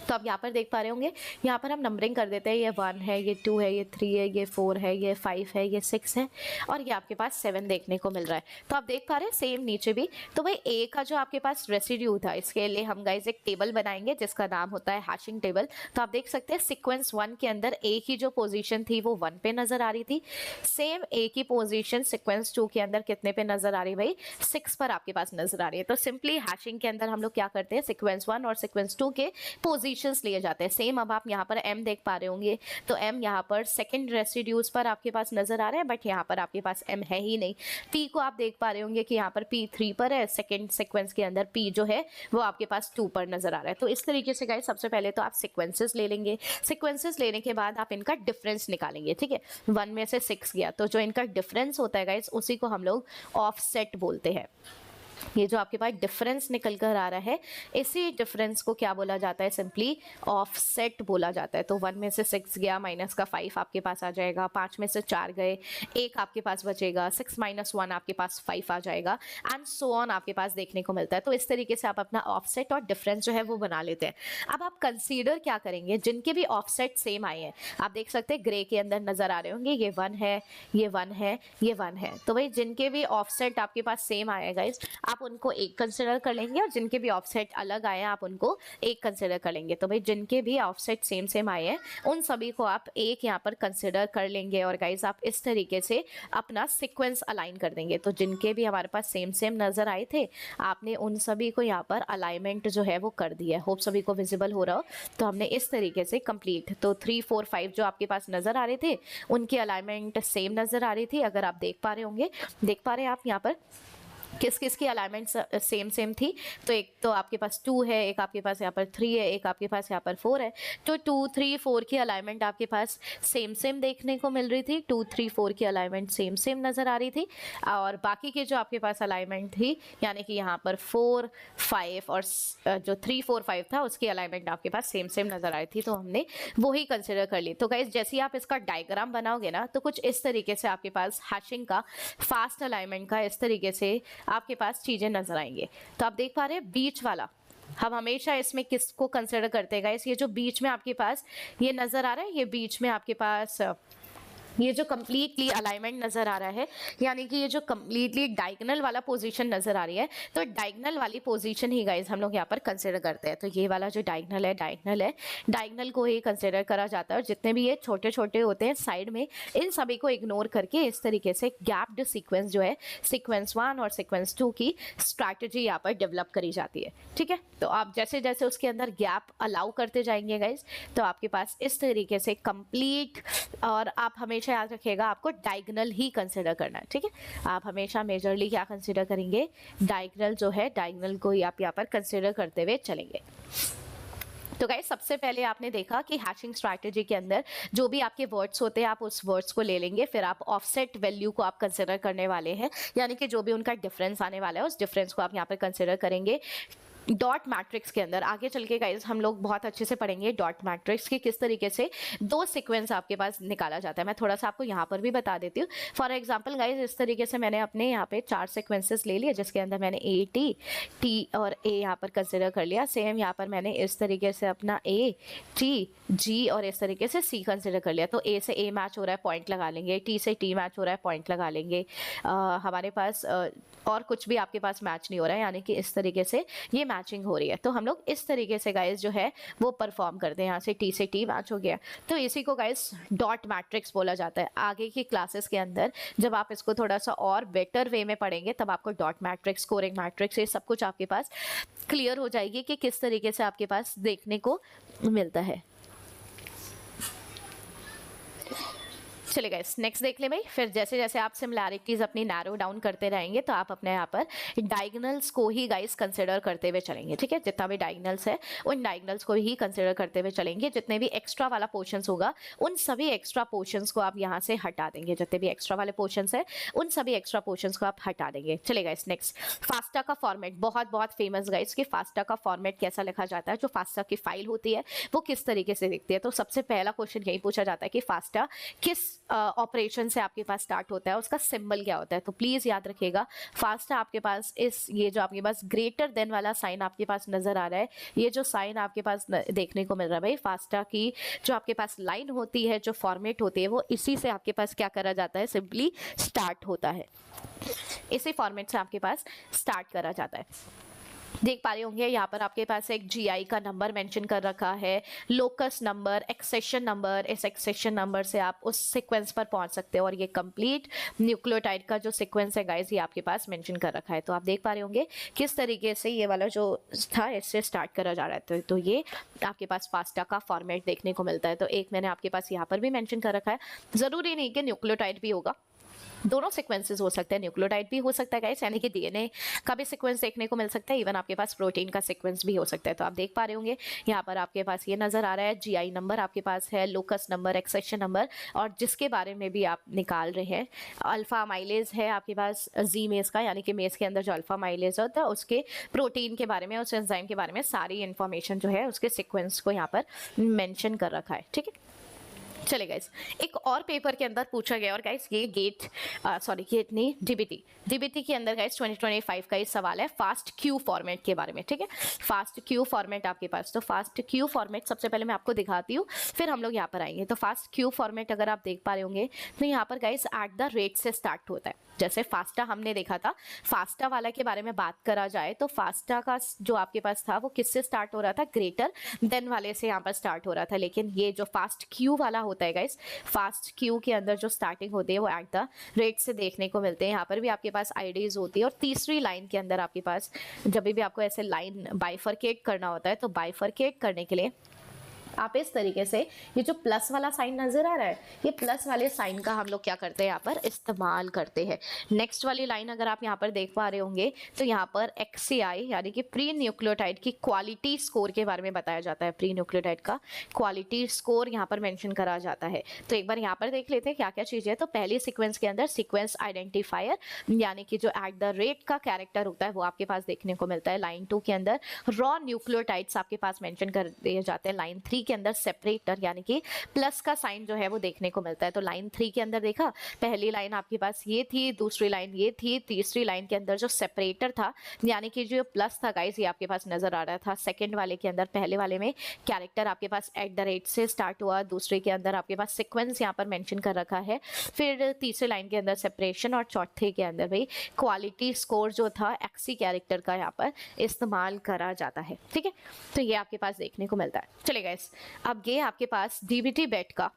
तो आप यहाँ पर देख पा रहे होंगे, यहाँ पर हम नंबरिंग कर देते हैं, ये 1 है, ये 2 है, ये 3 है, ये 4 है, ये 5 है, ये 6 है और ये आपके पास 7 देखने को मिल रहा है। तो आप देख पा रहे हैं सेम नीचे भी। तो भाई ए का जो आपके पास रेसिड्यू था, इसके लिए हम गाइज एक टेबल बनाएंगे जिसका नाम होता है हैशिंग टेबल। तो आप देख सकते हैं सीक्वेंस 1 के अंदर ए की जो पोजीशन थी वो 1 पे नजर आ रही थी। सेम ए की पोजीशन सीक्वेंस 2 के अंदर कितने पे नजर आ रही है भाई, 6 पर आपके पास नजर आ रही है। तो सिंपली हैशिंग के अंदर हम लोग क्या करते हैं, सीक्वेंस 1 और सीक्वेंस 2 के पोजीशंस लिए जाते हैं। सेम अब आप यहाँ पर m देख पा रहे होंगे, तो m यहाँ पर सेकंड रेसिड्यूज पर आपके पास नजर आ रहा है, बट यहाँ पर आपके पास m है ही नहीं। p को आप देख पा रहे होंगे कि यहाँ पर p 3 पर है, सेकंड सीक्वेंस के अंदर p जो है वो आपके पास 2 पर नजर आ रहा है। तो इस तरीके से गाइस सबसे पहले तो आप सीक्वेंसेस ले लेंगे, सीक्वेंसेस लेने के बाद आप इनका डिफरेंस निकालेंगे, ठीक है। 1 में से 6 गया, तो जो इनका डिफरेंस होता है गाइस उसी को हम लोग ऑफसेट बोलते हैं। ये जो आपके पास डिफरेंस निकल कर आ रहा है, इसी डिफरेंस को क्या बोला जाता है, सिंपली ऑफसेट बोला जाता है। तो 1 में से 6 गया, माइनस का 5 आपके पास आ जाएगा, 5 में से 4 गए, 1 आपके पास बचेगा, 6 माइनस 1 आपके पास 5 आ जाएगा, एंड सो ऑन आपके पास देखने को मिलता है। तो इस तरीके से आप अपना ऑफसेट और डिफरेंस जो है वो बना लेते हैं। अब आप कंसीडर क्या करेंगे, जिनके भी ऑफसेट सेम आए हैं, आप देख सकते हैं ग्रे के अंदर नजर आ रहे होंगे, ये 1 है, ये 1 है, ये 1 है। तो भाई जिनके भी ऑफसेट आपके पास सेम आए गाइस, आप उनको एक कंसिडर कर लेंगे, और जिनके भी ऑफसेट अलग आए हैं आप उनको एक कंसिडर कर लेंगे। तो भाई जिनके भी ऑफसेट सेम सेम आए हैं उन सभी को आप एक यहाँ पर कंसिडर कर लेंगे, और गाइस आप इस तरीके से अपना सीक्वेंस अलाइन कर देंगे। तो जिनके भी हमारे पास सेम सेम नजर आए थे, आपने उन सभी को यहाँ पर अलाइनमेंट जो है वो कर दिया है। होप सभी को विजिबल हो रहा हो। तो हमने इस तरीके से कंप्लीट, तो 3 4 5 जो आपके पास नजर आ रहे थे उनकी अलाइनमेंट सेम नजर आ रही थी। अगर आप देख पा रहे होंगे, देख पा रहे हैं आप यहाँ पर किस किस की अलाइनमेंट सेम सेम थी। तो एक तो आपके पास 2 है, एक आपके पास यहाँ पर 3 है, एक आपके पास यहाँ पर 4 है। तो 2 3 4 की अलाइनमेंट आपके पास सेम सेम देखने को मिल रही थी, 2 3 4 की अलाइनमेंट सेम सेम नज़र आ रही थी। और बाकी के जो आपके पास अलाइनमेंट थी, यानी कि यहाँ पर 4 5 और जो 3 4 5 था उसकी अलाइनमेंट आपके पास सेम सेम नज़र आ रही थी, तो हमने वही कंसिडर कर ली। तो गाइस जैसे ही आप इसका डायग्राम बनाओगे ना, तो कुछ इस तरीके से आपके पास हैशिंग का, फास्ट अलाइनमेंट का इस तरीके से आपके पास चीजें नजर आएंगे। तो आप देख पा रहे हैं बीच वाला, हम हमेशा इसमें किसको कंसिडर करते हैं गाइस, ये जो बीच में आपके पास ये नजर आ रहा है, ये बीच में आपके पास ये जो कम्प्लीटली अलाइनमेंट नजर आ रहा है, यानी कि ये जो कम्प्लीटली डायगोनल वाला पोजीशन नजर आ रही है, तो डायगोनल वाली पोजीशन ही गाइस हम लोग यहाँ पर कंसिडर करते हैं। तो ये वाला जो डायगोनल है, डायगोनल को ही कंसिडर करा जाता है। और जितने भी ये छोटे छोटे होते हैं साइड में, इन सभी को इग्नोर करके इस तरीके से गैप्ड सीक्वेंस जो है, सीक्वेंस 1 और सीक्वेंस 2 की स्ट्रैटेजी यहाँ पर डेवलप करी जाती है, ठीक है। तो आप जैसे जैसे उसके अंदर गैप अलाउ करते जाएंगे गाइस, तो आपके पास इस तरीके से कंप्लीट, और आप हमेशा याद रखिएगा आपको डायगोनल ही कंसिडर करना है, ठीक है। आप हमेशा मेजरली क्या कंसिडर करेंगे, डायगोनल जो है, डायगोनल को ही आप यहाँ पर कंसिडर करते हुए चलेंगे। तो गाइस सबसे पहले आपने देखा कि हैशिंग स्ट्रैटेजी के अंदर जो भी आपके वर्ड्स होते हैं, आप उस वर्ड्स को ले लेंगे, फिर आप ऑफसेट वैल्यू को आप कंसिडर करने वाले हैं, यानी कि जो भी उनका डिफरेंस आने वाला है उस डिफरेंस को आप यहाँ पर कंसिडर करेंगे। डॉट मैट्रिक्स के अंदर आगे चल के गाइस हम लोग बहुत अच्छे से पढ़ेंगे डॉट मैट्रिक्स की किस तरीके से 2 सीक्वेंस आपके पास निकाला जाता है। मैं थोड़ा सा आपको यहाँ पर भी बता देती हूँ। फॉर एग्जांपल गाइस इस तरीके से मैंने अपने यहाँ पे 4 सीक्वेंसेस ले लिए, जिसके अंदर मैंने ए टी और ए यहाँ पर कंसिडर कर लिया। सेम यहाँ पर मैंने इस तरीके से अपना ए टी जी और इस तरीके से सी कंसिडर कर लिया। तो ए से ए मैच हो रहा है, पॉइंट लगा लेंगे, टी से टी मैच हो रहा है, पॉइंट लगा लेंगे। हमारे पास और कुछ भी आपके पास मैच नहीं हो रहा है, यानी कि इस तरीके से ये मैचिंग हो रही है। तो हम लोग इस तरीके से गाइस जो है वो परफॉर्म करते हैं। यहाँ से टी से टी मैच हो गया, तो इसी को गाइस डॉट मैट्रिक्स बोला जाता है। आगे की क्लासेस के अंदर जब आप इसको थोड़ा सा और बेटर वे में पढ़ेंगे, तब आपको डॉट मैट्रिक्स, स्कोरिंग मैट्रिक्स, ये सब कुछ आपके पास क्लियर हो जाएगी कि किस तरीके से आपके पास देखने को मिलता है। चलिए गाइस नेक्स्ट देख ले भाई। फिर जैसे जैसे आप सिमिलैरिटीज अपनी नैरो डाउन करते रहेंगे, तो आप अपने यहाँ पर डायगोनल्स को ही गाइस कंसिडर करते हुए चलेंगे, ठीक है। जितना भी डायगोनल्स है उन डायगोनल्स को ही कंसिडर करते हुए चलेंगे। जितने भी एक्स्ट्रा वाला पोर्शंस होगा उन सभी एक्स्ट्रा पोर्शंस को आप यहाँ से हटा देंगे। जितने भी एक्स्ट्रा वाले पोर्शंस है उन सभी एक्स्ट्रा पोर्शंस को आप हटा देंगे। चलिए गाइस नेक्स्ट, फास्टा का फॉर्मेट बहुत फेमस गाइस कि फास्टा का फॉर्मेट कैसा लिखा जाता है, जो फास्टा की फाइल होती है वो किस तरीके से दिखती है। तो सबसे पहला क्वेश्चन यही पूछा जाता है कि फास्टा किस ऑपरेशन से आपके पास स्टार्ट होता है, उसका सिंबल क्या होता है। तो प्लीज याद रखिएगा, फास्टा आपके पास ये जो आपके पास ग्रेटर देन वाला साइन आपके पास नजर आ रहा है, ये जो साइन आपके पास देखने को मिल रहा है भाई, फास्टा की जो आपके पास लाइन होती है, जो फॉर्मेट होती है, वो इसी से आपके पास क्या करा जाता है, सिंपली स्टार्ट होता है। इसी फॉर्मेट से आपके पास स्टार्ट करा जाता है। देख पा रहे होंगे यहाँ पर आपके पास एक जीआई का नंबर मेंशन कर रखा है, लोकस नंबर, एक्सेशन नंबर, इस एक्सेशन नंबर से आप उस सीक्वेंस पर पहुंच सकते हो, और ये कंप्लीट न्यूक्लियोटाइड का जो सीक्वेंस है गाइस, ये आपके पास मेंशन कर रखा है। तो आप देख पा रहे होंगे किस तरीके से ये वाला जो था इससे स्टार्ट करा जा रहा है। तो ये आपके पास फास्टा का फॉर्मेट देखने को मिलता है। तो एक मैंने आपके पास यहाँ पर भी मेंशन कर रखा है, जरूरी नहीं कि न्यूक्लियोटाइड भी होगा, दोनों सीक्वेंसेस हो सकते हैं, न्यूक्लियोटाइड भी हो सकता है गाइस, यानी कि डीएनए का भी सीक्वेंस देखने को मिल सकता है, इवन आपके पास प्रोटीन का सीक्वेंस भी हो सकता है। तो आप देख पा रहे होंगे यहाँ पर आपके पास ये नजर आ रहा है, जीआई नंबर आपके पास है, लोकस नंबर, एक्सेशन नंबर, और जिसके बारे में भी आप निकाल रहे हैं, अल्फा माइलेज है आपके पास जी मेज का, यानी कि मेज के अंदर जो अल्फा माइलेज होता है उसके प्रोटीन के बारे में, उस एंजाइम के बारे में सारी इंफॉर्मेशन जो है उसके सीक्वेंस को यहाँ पर मेंशन कर रखा है। ठीक है, चले गाइस, एक और पेपर के अंदर पूछा गया, और गाइस ये गेट नहीं, डीबीटी के अंदर गाइस 2025 का ये सवाल है फास्ट क्यू फॉर्मेट के बारे में। ठीक है, फास्ट क्यू फॉर्मेट आपके पास, तो फास्ट क्यू फॉर्मेट सबसे पहले मैं आपको दिखाती हूँ, फिर हम लोग यहाँ पर आएंगे। तो फास्ट क्यू फॉर्मेट अगर आप देख पा रहे होंगे तो यहाँ पर गाइस एट द रेट से स्टार्ट होता है। जैसे फास्टा हमने देखा था, फास्टा वाला के बारे में बात करा जाए तो फास्टा का जो आपके पास था वो किससे स्टार्ट हो रहा था, ग्रेटर देन वाले से यहाँ पर स्टार्ट हो रहा था। लेकिन ये जो फास्ट क्यू वाला होता है गाइस, फास्ट क्यू के अंदर जो स्टार्टिंग होती है वो एट द रेट से देखने को मिलते हैं। यहाँ पर भी आपके पास आईडीज होती है, और तीसरी लाइन के अंदर आपके पास जब भी आपको ऐसे लाइन बाइफरकेट करना होता है, तो बाइफरकेट करने के लिए आप इस तरीके से, ये जो प्लस वाला साइन नजर आ रहा है, ये प्लस वाले साइन का हम लोग क्या करते हैं, यहाँ पर इस्तेमाल करते हैं। नेक्स्ट वाली लाइन अगर आप यहाँ पर देख पा रहे होंगे तो यहाँ पर एक्सीआई यानी कि प्री न्यूक्लियोटाइड की क्वालिटी स्कोर के बारे में बताया जाता है। प्री न्यूक्लियोटाइड का क्वालिटी स्कोर यहाँ पर मेंशन करा जाता है। तो एक बार यहाँ पर देख लेते हैं क्या क्या चीजें है। तो पहली सीक्वेंस के अंदर सीक्वेंस आइडेंटिफायर, यानी कि जो एट द रेट का कैरेक्टर होता है वो आपके पास देखने को मिलता है। लाइन 2 के अंदर रॉ न्यूक्लियोटाइड्स आपके पास मेंशन कर दिए जाते हैं। लाइन 3 के अंदर सेपरेटर, यानी कि प्लस का साइन जो है वो देखने को मिलता है। तो लाइन 3 के अंदर देखा, पहली लाइन आपके पास ये थी, दूसरी लाइन ये थी, तीसरी लाइन के अंदर जो सेपरेटर था, यानी कि जो प्लस था गाइस, ये आपके पास नजर आ रहा था। सेकंड वाले के अंदर, पहले वाले में कैरेक्टर आपके पास एट द रेट से स्टार्ट हुआ, दूसरे के अंदर आपके पास सीक्वेंस यहाँ पर मेंशन कर रखा है, फिर तीसरी लाइन के अंदर सेपरेशन, और चौथे के अंदर भाई क्वालिटी स्कोर जो था एक्सी कैरेक्टर का यहाँ पर इस्तेमाल करा जाता है। ठीक है, तो ये आपके पास देखने को मिलता है। चलिए गाइस, अब ये आपके पास डीबीटी बेट का,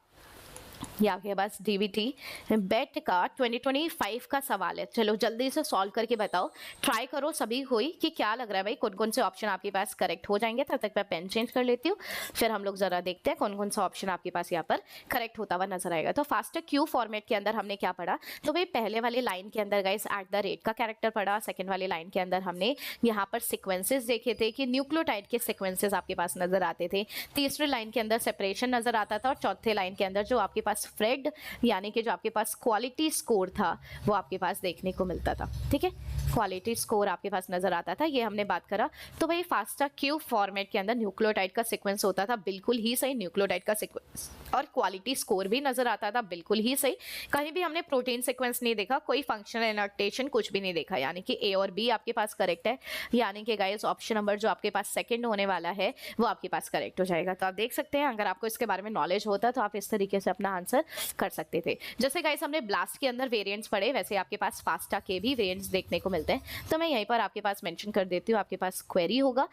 ये आपके पास डीबीटी बेट का 2025 का सवाल है। चलो जल्दी से सॉल्व करके बताओ, ट्राई करो सभी हुई कि क्या लग रहा है भाई, कौन कौन से ऑप्शन आपके पास करेक्ट हो जाएंगे। तब तक मैं पेन चेंज कर लेती हूँ, फिर हम लोग जरा देखते हैं कौन कौन सा ऑप्शन आपके पास यहाँ पर करेक्ट होता हुआ नजर आएगा। तो फास्ट क्यू फॉर्मेट के अंदर हमने क्या पढ़ा, तो भाई पहले वाली लाइन के अंदर गाइस एट द रेट का कैरेक्टर पढ़ा, सेकेंड वाली लाइन के अंदर हमने यहाँ पर सिक्वेंसेस देखे थे कि न्यूक्लियोटाइड के सिक्वेंसेस आपके पास नजर आते थे, तीसरी लाइन के अंदर सेपरेशन नजर आता था, और चौथे लाइन के अंदर जो आपके पास फ्रेड यानी कि जो आपके पास क्वालिटी स्कोर था वो आपके पास देखने को मिलता था। ठीक है, क्वालिटी स्कोर आपके पास नजर आता था, ये हमने बात करा। तो भाई फास्टा क्यू फॉर्मेट के अंदर न्यूक्लियोटाइड का सीक्वेंस होता था, बिल्कुल ही सही, न्यूक्लियोटाइड का सीक्वेंस, और क्वालिटी स्कोर भी नजर आता था, बिल्कुल ही सही। कहीं भी हमने प्रोटीन सीक्वेंस नहीं देखा, कोई फंक्शनल एनोटेशन कुछ भी नहीं देखा, यानी कि ए और बी आपके पास करेक्ट है। यानी कि गाइस ऑप्शन नंबर जो आपके पास सेकंड होने वाला है वो आपके पास करेक्ट हो जाएगा। तो आप देख सकते हैं, अगर आपको इसके बारे में नॉलेज होता तो आप इस तरीके से अपना आंसर कर सकते थे। जैसे गाइस हमने ब्लास्ट के अंदर वेरिएंट्स पढ़े, वैसे आपके पास फास्टा के भी वेरिएंट्स देखने को मिलते हैं। तो मैं यहीं पर आपके पास मेंशन कर देती हूँ, आपके पास क्वेरी होगा,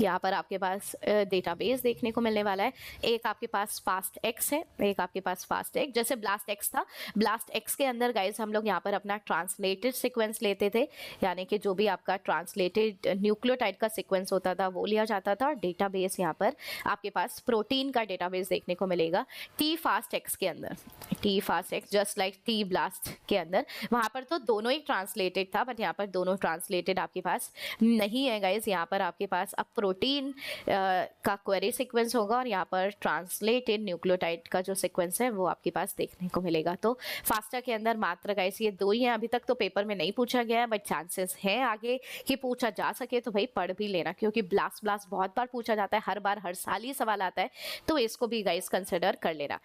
यहाँ पर आपके पास डेटाबेस देखने को मिलने वाला है। एक आपके पास फास्ट एक्स है, एक आपके पास फास्ट एक्स। जैसे ब्लास्ट एक्स था, ब्लास्ट एक्स के अंदर गाइस हम लोग यहाँ पर अपना ट्रांसलेटेड सीक्वेंस लेते थे, यानी कि जो भी आपका ट्रांसलेटेड न्यूक्लियोटाइड का सीक्वेंस होता था वो लिया जाता था। और डेटाबेस यहाँ पर आपके पास प्रोटीन का डेटाबेस देखने को मिलेगा टी फास्ट एक्स के अंदर, T fast x just like T blast के अंदर। वहाँ पर तो दोनों ही ट्रांसलेटेड था, बट यहाँ पर दोनों ट्रांसलेटेड आपके पास नहीं है गाइस। यहाँ पर आपके पास अब प्रोटीन का क्वेरी सीक्वेंस होगा और यहाँ पर ट्रांसलेटेड न्यूक्लियोटाइड का जो सीक्वेंस है वो आपके पास देखने को मिलेगा। तो फास्टा के अंदर मात्र गाइस ये 2 ही हैं, अभी तक तो पेपर में नहीं पूछा गया है, बट चांसेस हैं आगे कि पूछा जा सके, तो भाई पढ़ भी लेना, क्योंकि ब्लास्ट बहुत बार पूछा जाता है, हर बार हर साल ही सवाल आता है, तो इसको भी गाइस कंसिडर कर लेना।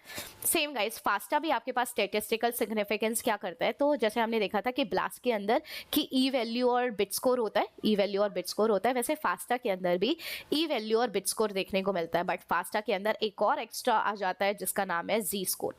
सेम गाइस फास्टा भी आपके पास स्टैटिस्टिकल सिग्निफिकेंस क्या करता है, तो जैसे हमने देखा था कि ब्लास्ट के अंदर कि ई वैल्यू और बिट स्कोर होता है, ई वैल्यू और बिट स्कोर होता है, वैसे फास्टा के अंदर भी ई वैल्यू और बिट स्कोर देखने को मिलता है, बट फास्टा के अंदर एक और एक्स्ट्रा आ जाता है जिसका नाम है जी स्कोर।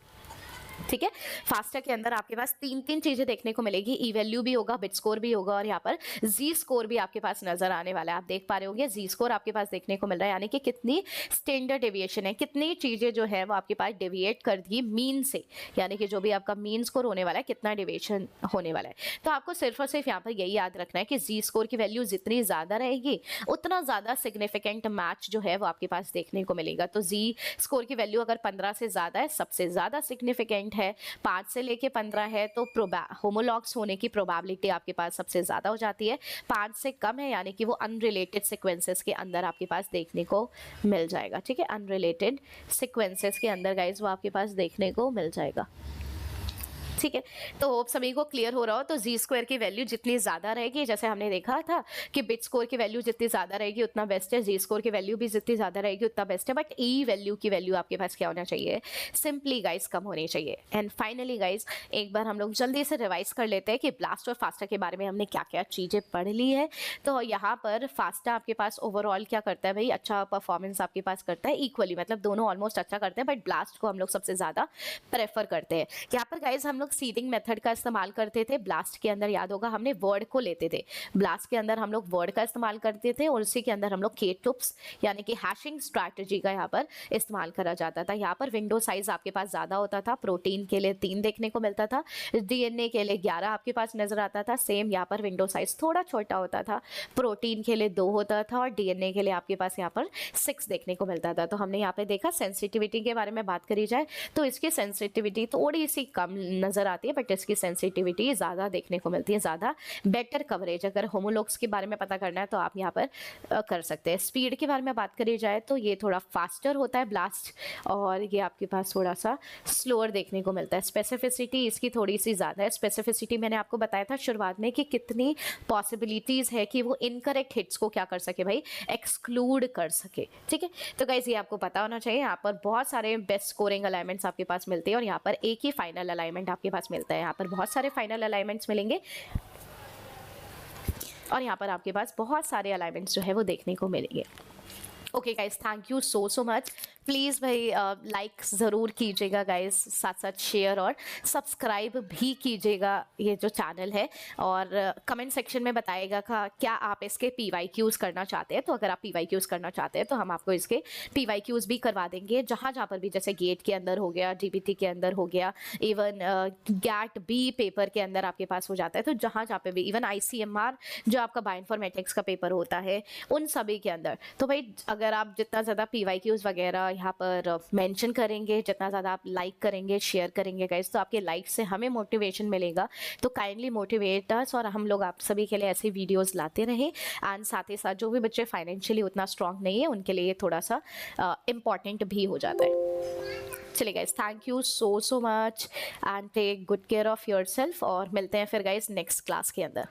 ठीक है, फास्टा के अंदर आपके पास 3 चीजें देखने को मिलेगी, ई वैल्यू भी होगा, बिट स्कोर भी होगा और यहाँ पर जी स्कोर भी आपके पास नजर आने वाला है। आप देख पा रहे होंगे जी स्कोर आपके पास देखने को मिल रहा है, यानी कि कितनी स्टैंडर्ड डेविएशन है, कितनी चीजें जो है वो आपके पास डेविएट कर दी मीन से, यानी कि जो भी आपका मीन स्कोर होने वाला है कितना डेविएशन होने वाला है। तो आपको सिर्फ और सिर्फ यहाँ पर यही याद रखना है कि जी स्कोर की वैल्यू जितनी ज्यादा रहेगी उतना ज्यादा सिग्निफिकेंट मैच जो है वो आपके पास देखने को मिलेगा। तो जी स्कोर की वैल्यू अगर 15 से ज्यादा है सबसे ज्यादा सिग्निफिकेंट है, 5 से लेके 15 है तो होमोलॉग्स होने की प्रोबेबिलिटी आपके पास सबसे ज्यादा हो जाती है, 5 से कम है यानी कि वो अनरिलेटेड सीक्वेंसेस के अंदर आपके पास देखने को मिल जाएगा। ठीक है, अनरिलेटेड सीक्वेंसेस के अंदर गाइस वो आपके पास देखने को मिल जाएगा। ठीक है, तो होप सभी को क्लियर हो रहा हो। तो जी स्क्वायर की वैल्यू जितनी ज्यादा रहेगी, जैसे हमने देखा था कि बिट स्कोर की वैल्यू जितनी ज्यादा रहेगी उतना बेस्ट है, जी स्कोर की वैल्यू भी जितनी ज्यादा रहेगी उतना बेस्ट है, बट ई वैल्यू की वैल्यू आपके पास क्या होना चाहिए, सिंपली गाइस कम होनी चाहिए। एंड फाइनली गाइस एक बार हम लोग जल्दी से रिवाइज कर लेते हैं कि ब्लास्ट और फास्टा के बारे में हमने क्या क्या चीजें पढ़ ली है। तो यहाँ पर फास्टा आपके पास ओवरऑल क्या करता है भाई, अच्छा परफॉर्मेंस आपके पास करता है इक्वली, मतलब दोनों ऑलमोस्ट अच्छा करते हैं, बट ब्लास्ट को हम लोग सबसे ज्यादा प्रेफर करते हैं। यहाँ पर गाइस हम लोग सीडिंग मेथड का इस्तेमाल करते थे, ब्लास्ट के अंदर याद होगा हमने वर्ड को लेते थे, ब्लास्ट के अंदर हम लोग वर्ड का इस्तेमाल करते थे और उसी के अंदर हम लोग के टूप्स यानी कि हैशिंग स्ट्रैटेजी का यहाँ पर इस्तेमाल करा जाता था। यहाँ पर विंडो साइज आपके पास ज्यादा होता था, प्रोटीन के लिए 3 देखने को मिलता था, डीएनए के लिए 11 आपके पास नजर आता था। सेम यहाँ पर विंडो साइज थोड़ा छोटा होता था, प्रोटीन के लिए 2 होता था और डीएनए के लिए आपके पास यहाँ पर 6 देखने को मिलता था। तो हमने यहाँ पे देखा सेंसिटिविटी के बारे में बात करी जाए तो इसकी सेंसिटिविटी थोड़ी सी कम नजर आती है, बट इसकी सेंसिटिविटी ज्यादा देखने को मिलती है, ज्यादा बेटर कवरेज। अगर होमोलॉग्स के बारे में पता करना है तो आप यहाँ पर कर सकते हैं। स्पीड के बारे में बात करी जाए तो ये थोड़ा फास्टर होता है ब्लास्ट और ये आपके पास थोड़ा सा स्लोअर देखने को मिलता है। स्पेसिफिसिटी इसकी थोड़ी सी ज्यादा है, स्पेसिफिसिटी मैंने आपको बताया था शुरुआत में कि कितनी पॉसिबिलिटीज है कि वो इनकरेक्ट हिट्स को क्या कर सके भाई, एक्सक्लूड कर सके। ठीक है, तो गाइस ये आपको पता होना चाहिए। यहाँ पर बहुत सारे बेस्ट स्कोरिंग अलाइनमेंट्स आपके पास मिलते हैं और यहाँ पर एक ही फाइनल अलाइनमेंट आपके पास मिलता है। यहाँ पर बहुत सारे फाइनल अलाइनमेंट्स मिलेंगे और यहाँ पर आपके पास बहुत सारे अलाइनमेंट्स जो है वो देखने को मिलेंगे। Okay guys, thank you so much. Please भाई लाइक ज़रूर कीजिएगा गाइस, साथ साथ शेयर और सब्सक्राइब भी कीजिएगा ये जो चैनल है, और कमेंट सेक्शन में बताइएगा क्या आप इसके PYQs करना चाहते हैं। तो अगर आप PYQs करना चाहते हैं तो हम आपको इसके PYQs भी करवा देंगे, जहाँ जहाँ पर भी, जैसे गेट के अंदर हो गया, DBT के अंदर हो गया, इवन गैट बी पेपर के अंदर आपके पास हो जाता है। तो जहाँ जहाँ पे भी, इवन ICMR जो आपका बायोइन्फॉर्मेटिक्स का पेपर होता है उन सभी के अंदर, तो भाई अगर आप जितना ज़्यादा PYQs वगैरह यहाँ पर मेंशन करेंगे, जितना ज़्यादा आप लाइक करेंगे, शेयर करेंगे गाइस, तो आपके लाइक से हमें मोटिवेशन मिलेगा। तो काइंडली मोटिवेट अस और हम लोग आप सभी के लिए ऐसे वीडियोस लाते रहें। एंड साथ ही साथ जो भी बच्चे फाइनेंशियली उतना स्ट्रांग नहीं है उनके लिए थोड़ा सा इम्पॉर्टेंट भी हो जाता है। चलिए guys, thank you so much and take good care of yourself और मिलते हैं फिर गाइस नेक्स्ट क्लास के अंदर।